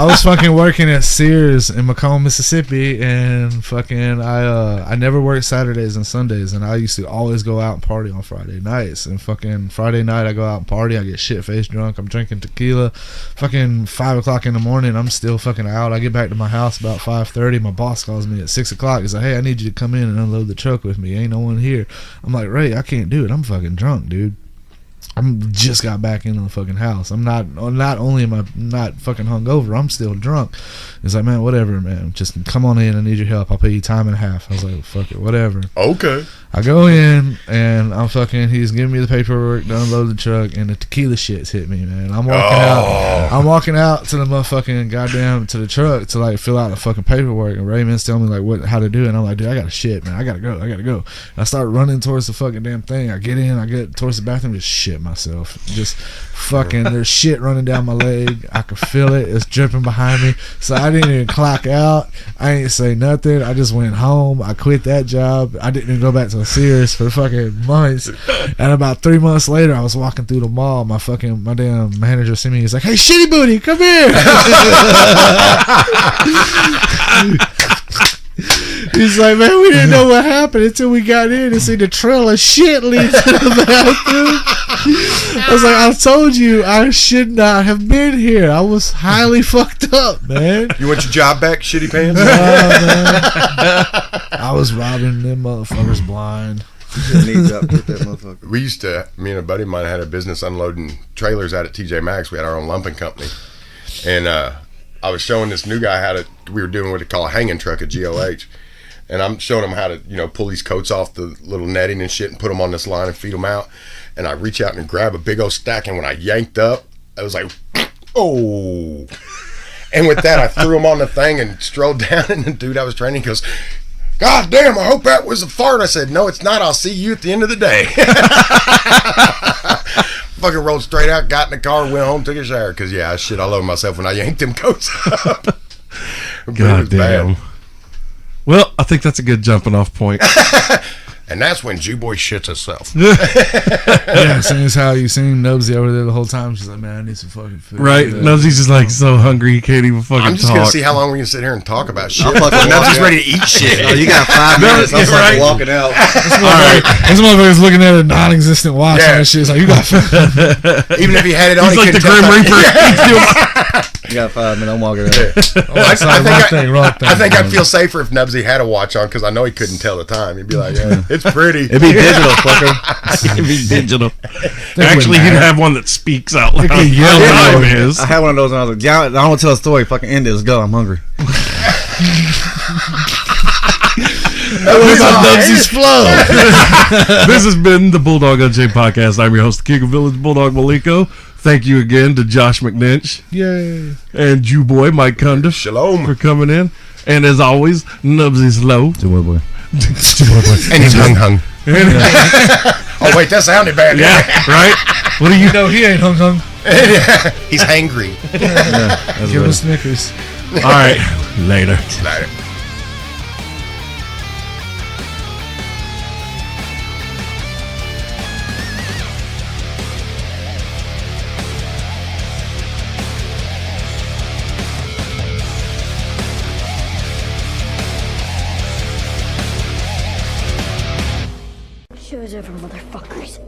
was fucking working at Sears in Macomb, Mississippi, and fucking I never worked Saturdays and Sundays, and I used to always go out and party on Friday nights. And fucking Friday night I go out and party, I get shit faced drunk, I'm drinking tequila. Fucking 5 o'clock in the morning, I'm still fucking out. I get back to my house about 5:30. My boss calls me at 6 o'clock. He's like, hey, I need you to come in and unload the truck with me. Ain't no one here. I'm like, Ray, I can't do it. I'm fucking drunk, dude. I'm just got back into the fucking house. I'm not only am I not fucking hungover, I'm still drunk. He's like, man, whatever, man. Just come on in. I need your help. I'll pay you time and a half. I was like, fuck it, whatever. Okay. I go in and he's giving me the paperwork to unload the truck, and the tequila shits hit me, man. I'm walking out to the motherfucking goddamn to the truck to like fill out the fucking paperwork, and Raymond's telling me like how to do it. And I'm like, dude, I gotta shit, man. I gotta go. And I start running towards the fucking damn thing. I get in, I get towards the bathroom, just shit myself. Just fucking there's shit running down my leg. I can feel it. It's dripping behind me. So I didn't even clock out. I ain't say nothing. I just went home. I quit that job. I didn't even go back to Sears for fucking months. And about 3 months later, I was walking through the mall. My damn manager sent me. He's like, hey, shitty booty, come here. He's like, man, we didn't know what happened until we got in and see the trail of shit lead to the bathroom. I was like, I told you I should not have been here. I was highly fucked up, man. You want your job back, shitty pants? Man. I was robbing them motherfuckers blind. We used to, me and a buddy of mine had a business unloading trailers out at TJ Maxx. We had our own lumping company. And I was showing this new guy how to, we were doing what they call a hanging truck, a GOH. And I'm showing him how to, pull these coats off the little netting and shit and put them on this line and feed them out. And I reach out and grab a big old stack. And when I yanked up, I was like, oh. And with that, I threw him on the thing and strolled down. And the dude I was training goes, God damn, I hope that was a fart. I said, no, it's not. I'll see you at the end of the day. Fucking rolled straight out, got in the car, went home, took a shower. Because, I shit all over myself when I yanked them coats up. God damn. Well, I think that's a good jumping off point. And that's when Jewboy shits herself. Yeah, seeing as how you seen Knubsie over there the whole time. She's like, man, I need some fucking food. Right? Knubsie's just like so hungry he can't even fucking I'm just talk. going to see how long we can sit here and talk about shit. Knubsie's ready to eat shit. Oh, you got 5 minutes. I'm right. walking out. This motherfucker's looking at a non-existent watch and shit. It's like, you got even if he had it on, he's he like the couldn't Grim tell. Reaper. You got 5 minutes. I'm walking out. I think I'd feel safer if Knubsie had a watch on because I know he couldn't tell the time. He'd be like, it's pretty. It'd be digital, fucker. It'd be digital. Actually, he'd have one that speaks out loud. yell Time at is. I had one of those and I was like, I don't want to tell a story. Fucking end it. Let's go. I'm hungry. Knubsie's flow. This has been the Bulldog Unchained podcast. I'm your host, the King of Village, Bulldog Maliko. Thank you again to Josh McNinch. Yay. And Jewboy, Mike Cundiff. Shalom. For coming in. And as always, Knubsie's low. Jewboy. And he's hung. Oh, wait, that sounded bad. Yeah, right? What do you No, he ain't hung. He's hangry. Give him Snickers. All right, later. Later. Show's over, motherfuckers.